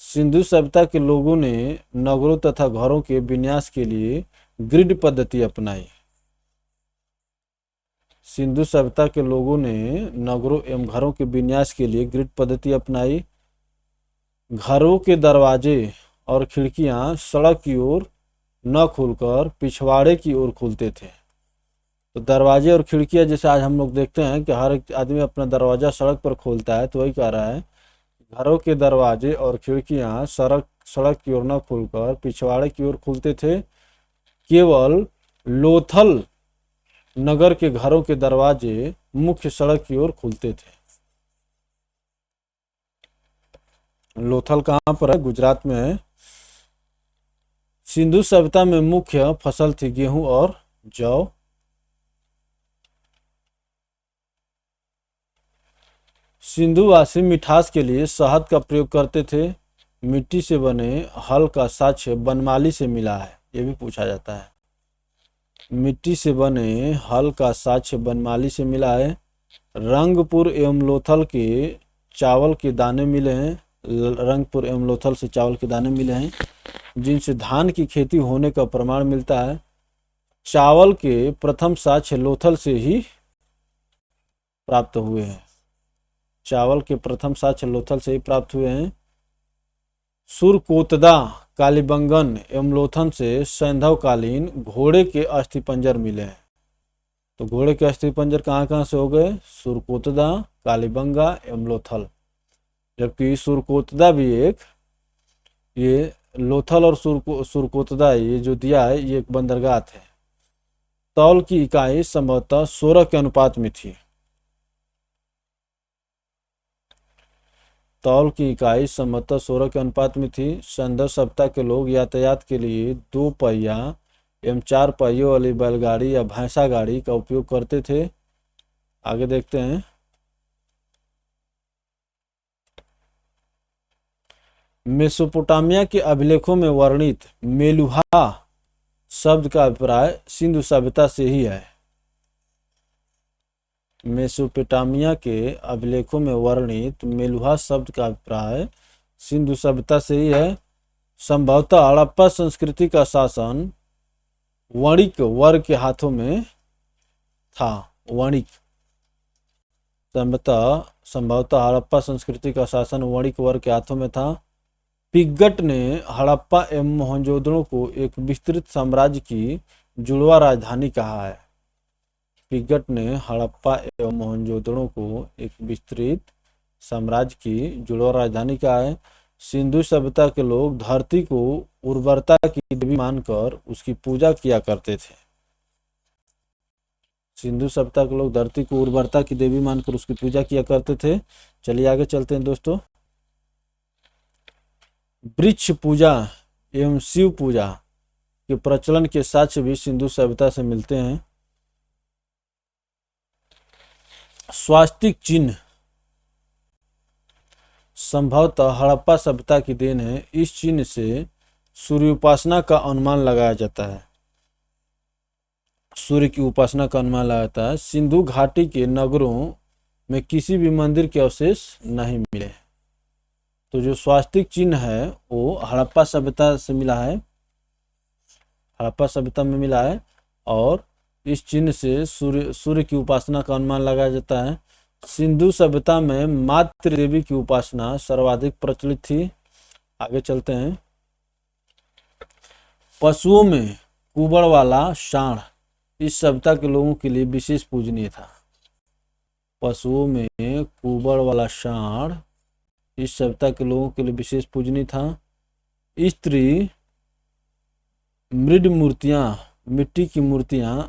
Speaker 1: सिंधु सभ्यता के लोगों ने नगरों तथा घरों के विन्यास के लिए ग्रिड पद्धति अपनाई। सिंधु सभ्यता के लोगों ने नगरों एवं घरों के विन्यास के लिए ग्रिड पद्धति अपनाई। घरों के दरवाजे और खिड़कियां सड़क की ओर न खुलकर पिछवाड़े की ओर खुलते थे। तो दरवाजे और खिड़कियां जैसे आज हम लोग देखते हैं कि हर एक आदमी अपना दरवाजा सड़क पर खोलता है, तो वही कह रहा है घरों के दरवाजे और खिड़कियां सड़क की ओर न खुलकर पिछवाड़े की ओर खुलते थे। केवल लोथल नगर के घरों के दरवाजे मुख्य सड़क की ओर खुलते थे। लोथल कहाँ पर है? गुजरात में है। सिंधु सभ्यता में मुख्य फसल थी गेहूं और जौ। सिंधुवासी मिठास के लिए शहद का प्रयोग करते थे। मिट्टी से बने हल का साक्ष्य बनमाली से मिला है, ये भी पूछा जाता है। मिट्टी से बने हल का साक्ष्य बनमाली से मिला है। रंगपुर एवं लोथल के चावल के दाने मिले हैं। रंगपुर एवं लोथल से चावल के दाने मिले हैं जिनसे धान की खेती होने का प्रमाण मिलता है। चावल के प्रथम साक्ष्य लोथल से ही प्राप्त हुए हैं। चावल के प्रथम साक्ष्य लोथल से ही प्राप्त हुए हैं। सुरकोतदा, कालीबंगन एवं लोथल से सैंधवकालीन घोड़े के अस्थिपंजर मिले हैं। तो घोड़े के अस्थिपंजर कहाँ से हो गए? सुरकोतदा, कालीबंगा एवं लोथल। जबकि सुरकोतदा भी एक, ये लोथल और सुरकोतदा ये जो दिया है ये एक बंदरगाह है। तौल की इकाई संभवतः 16 के अनुपात में थी। तौल की इकाई संभवतः 16 के अनुपात में थी। संदर्भ सभ्यता के लोग यातायात के लिए 2 पहिया एवं 4 पहियों वाली बैलगाड़ी या भैंसा गाड़ी का उपयोग करते थे। आगे देखते हैं। मेसोपोटामिया के अभिलेखों में वर्णित मेलुहा शब्द का अभिप्राय सिंधु सभ्यता से ही है। मेसोपोटामिया के अभिलेखों में वर्णित मेलुहा शब्द का अभिप्राय सिंधु सभ्यता से ही है। संभवतः हड़प्पा संस्कृति का शासन वणिक वर्ग के हाथों में था। वणिक संभवतः हड़प्पा संस्कृति का शासन वणिक वर्ग के हाथों में था। पिगट ने हड़प्पा एवं मोहनजोदड़ो को एक विस्तृत साम्राज्य की जुड़वा राजधानी कहा है। पिगट ने हड़प्पा एवं मोहनजोदड़ो को एक विस्तृत साम्राज्य की जुड़वा राजधानी कहा है। सिंधु सभ्यता के लोग धरती को उर्वरता की देवी मानकर उसकी पूजा किया करते थे। सिंधु सभ्यता के लोग धरती को उर्वरता की देवी मानकर उसकी पूजा किया करते थे। चलिए आगे चलते हैं दोस्तों। वृक्ष पूजा एवं शिव पूजा के प्रचलन के साक्ष्य भी सिंधु सभ्यता से मिलते हैं। स्वास्तिक चिन्ह संभवतः हड़प्पा सभ्यता की देन है। इस चिन्ह से सूर्य उपासना का अनुमान लगाया जाता है। सूर्य की उपासना का अनुमान लगाया जाता है। सिंधु घाटी के नगरों में किसी भी मंदिर के अवशेष नहीं मिले। तो जो स्वास्तिक चिन्ह है वो हड़प्पा सभ्यता से मिला है, हड़प्पा सभ्यता में मिला है, और इस चिन्ह से सूर्य की उपासना का अनुमान लगाया जाता है। सिंधु सभ्यता में मातृ देवी की उपासना सर्वाधिक प्रचलित थी। आगे चलते हैं। पशुओं में कुबड़ वाला सांड इस सभ्यता के लोगों के लिए विशेष पूजनीय था। पशुओं में कुबड़ वाला सांड इस सभ्यता के लोगों के लिए विशेष पूजनीय था। स्त्री मृद मूर्तियां, मिट्टी की मूर्तियां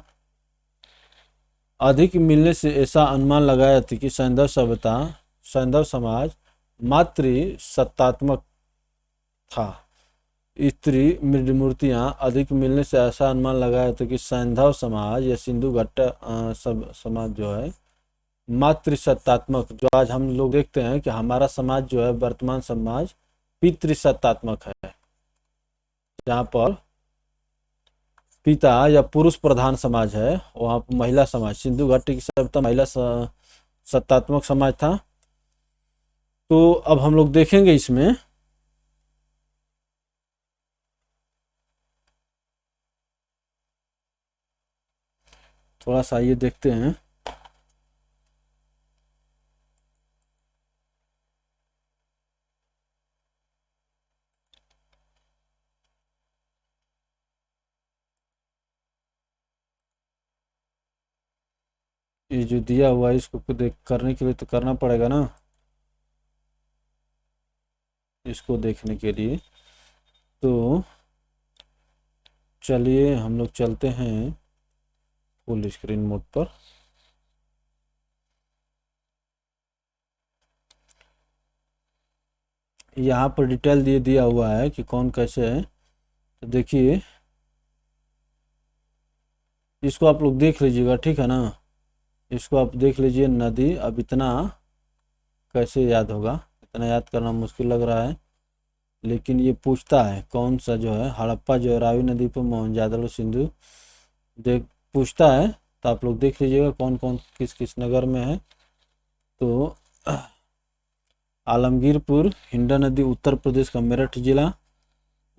Speaker 1: अधिक मिलने से ऐसा अनुमान लगाया था कि सैंधव समाज मातृसत्तात्मक था। स्त्री मृद मूर्तियां अधिक मिलने से ऐसा अनुमान लगाया था कि सैंधव समाज या सिंधु घट्ट समाज जो है मातृसत्तात्मक, जो आज हम लोग देखते हैं कि हमारा समाज जो है वर्तमान समाज पितृसत्तात्मक है, जहाँ पर पिता या पुरुष प्रधान समाज है, वहाँ महिला समाज, सिंधु घाटी की सभ्यता महिला सत्तात्मक समाज था। तो अब हम लोग देखेंगे इसमें थोड़ा सा, ये देखते हैं। ये जो दिया हुआ है इसको देख करने के लिए तो करना पड़ेगा ना, इसको देखने के लिए। तो चलिए हम लोग चलते हैं फुल स्क्रीन मोड पर। यहाँ पर डिटेल दिया हुआ है कि कौन कैसे है। तो देखिए इसको आप लोग देख लीजिएगा, ठीक है ना। इसको आप देख लीजिए। नदी, अब इतना कैसे याद होगा, इतना याद करना मुश्किल लग रहा है, लेकिन ये पूछता है कौन सा जो है हड़प्पा जो है रावी नदी पर मोहनजोदड़ो सिंधु देख पूछता है। तो आप लोग देख लीजिएगा कौन कौन किस किस नगर में है। तो आलमगीरपुर, हिंडा नदी उत्तर प्रदेश का मेरठ जिला,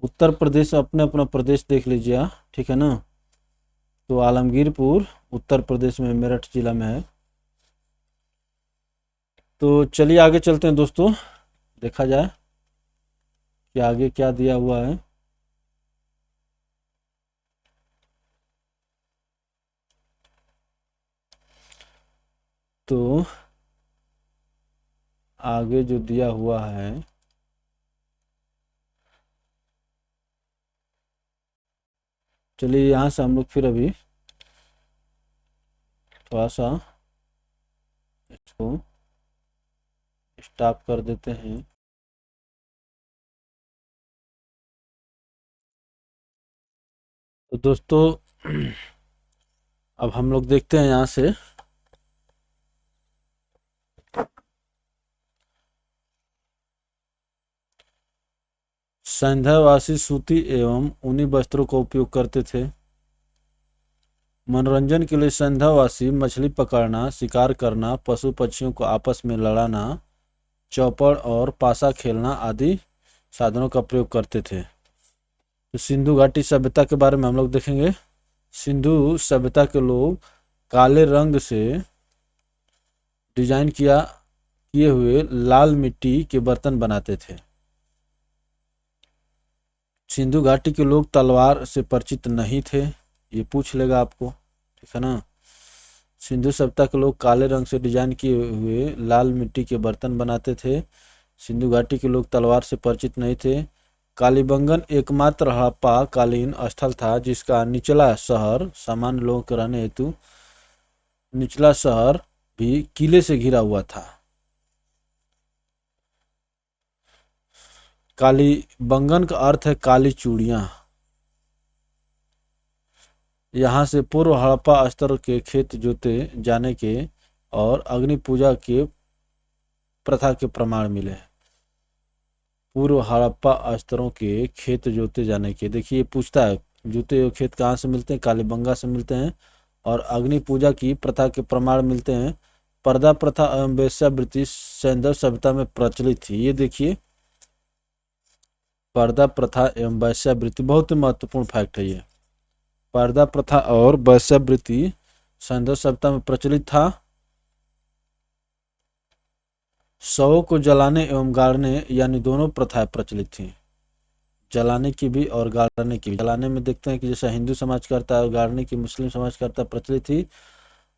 Speaker 1: उत्तर प्रदेश अपने अपना प्रदेश देख लीजिए, ठीक है ना। तो आलमगीरपुर उत्तर प्रदेश में मेरठ जिला में है। तो चलिए आगे चलते हैं दोस्तों, देखा जाए कि आगे क्या दिया हुआ है। तो आगे जो दिया हुआ है, चलिए यहाँ से हम लोग फिर अभी थोड़ा सा इसको स्टॉप कर देते हैं। तो दोस्तों अब हम लोग देखते हैं यहाँ से। संध्यावासी सूती एवं ऊनी वस्त्रों का उपयोग करते थे। मनोरंजन के लिए संध्यावासी मछली पकड़ना, शिकार करना, पशु पक्षियों को आपस में लड़ाना, चौपड़ और पासा खेलना आदि साधनों का प्रयोग करते थे। तो सिंधु घाटी सभ्यता के बारे में हम लोग देखेंगे। सिंधु सभ्यता के लोग काले रंग से डिजाइन किए हुए लाल मिट्टी के बर्तन बनाते थे। सिंधु घाटी के लोग तलवार से परिचित नहीं थे, ये पूछ लेगा आपको, ठीक है ना। सिंधु सभ्यता के लोग काले रंग से डिजाइन किए हुए लाल मिट्टी के बर्तन बनाते थे। सिंधु घाटी के लोग तलवार से परिचित नहीं थे। कालीबंगन एकमात्र हड़प्पा कालीन स्थल था जिसका निचला शहर सामान्य लोगों के रहने हेतु निचला शहर भी किले से घिरा हुआ था। कालीबंगन का अर्थ है काली चूड़ियां। यहाँ से पूर्व हड़प्पा स्तर के खेत जोते जाने के और अग्नि पूजा के प्रथा के प्रमाण मिले। पूर्व हड़प्पा स्तरों के खेत जोते जाने के, देखिए पूछता है जोते हुए खेत कहाँ से मिलते हैं, कालीबंगा से मिलते हैं। और अग्नि पूजा की प्रथा के प्रमाण मिलते हैं। पर्दा प्रथा एवं वेश्यावृत्ति सैंधव सभ्यता में प्रचलित थी। ये देखिए पर्दा प्रथा एवं वेश्यावृत्ति बहुत ही महत्वपूर्ण फैक्ट है ये। पर्दा प्रथा और वेश्यावृत्ति सैंधव सभ्यता में प्रचलित था। शवों को जलाने एवं गाड़ने यानी दोनों प्रथाएं प्रचलित थी, जलाने की भी और गाड़ने की भी। जलाने में देखते हैं कि जैसा हिंदू समाज करता है और गाड़ने की मुस्लिम समाज करता है, प्रचलित थी।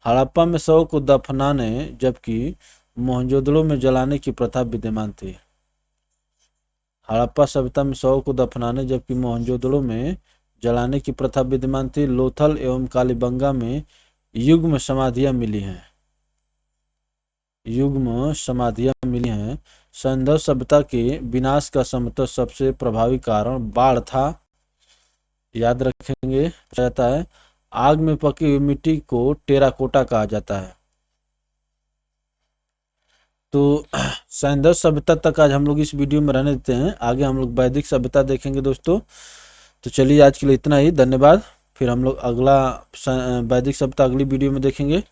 Speaker 1: हड़प्पा में शवों को दफनाने जबकि मोहनजोदड़ो में जलाने की प्रथा विद्यमान थी। हड़प्पा सभ्यता में शवों को दफनाने जबकि मोहनजोदड़ो में जलाने की प्रथा विद्यमान थी। लोथल एवं कालीबंगा में युग्म समाधियां मिली हैं, युग्म समाधियां मिली हैं। सैंधव सभ्यता के विनाश का संभवतः सबसे प्रभावी कारण बाढ़ था, याद रखेंगे। जाता है आग में पकी हुई मिट्टी को टेराकोटा कहा जाता है। तो सैंधव सभ्यता तक आज हम लोग इस वीडियो में रहने देते हैं, आगे हम लोग वैदिक सभ्यता देखेंगे दोस्तों। तो चलिए आज के लिए इतना ही, धन्यवाद। फिर हम लोग अगला वैदिक सभ्यता अगली वीडियो में देखेंगे।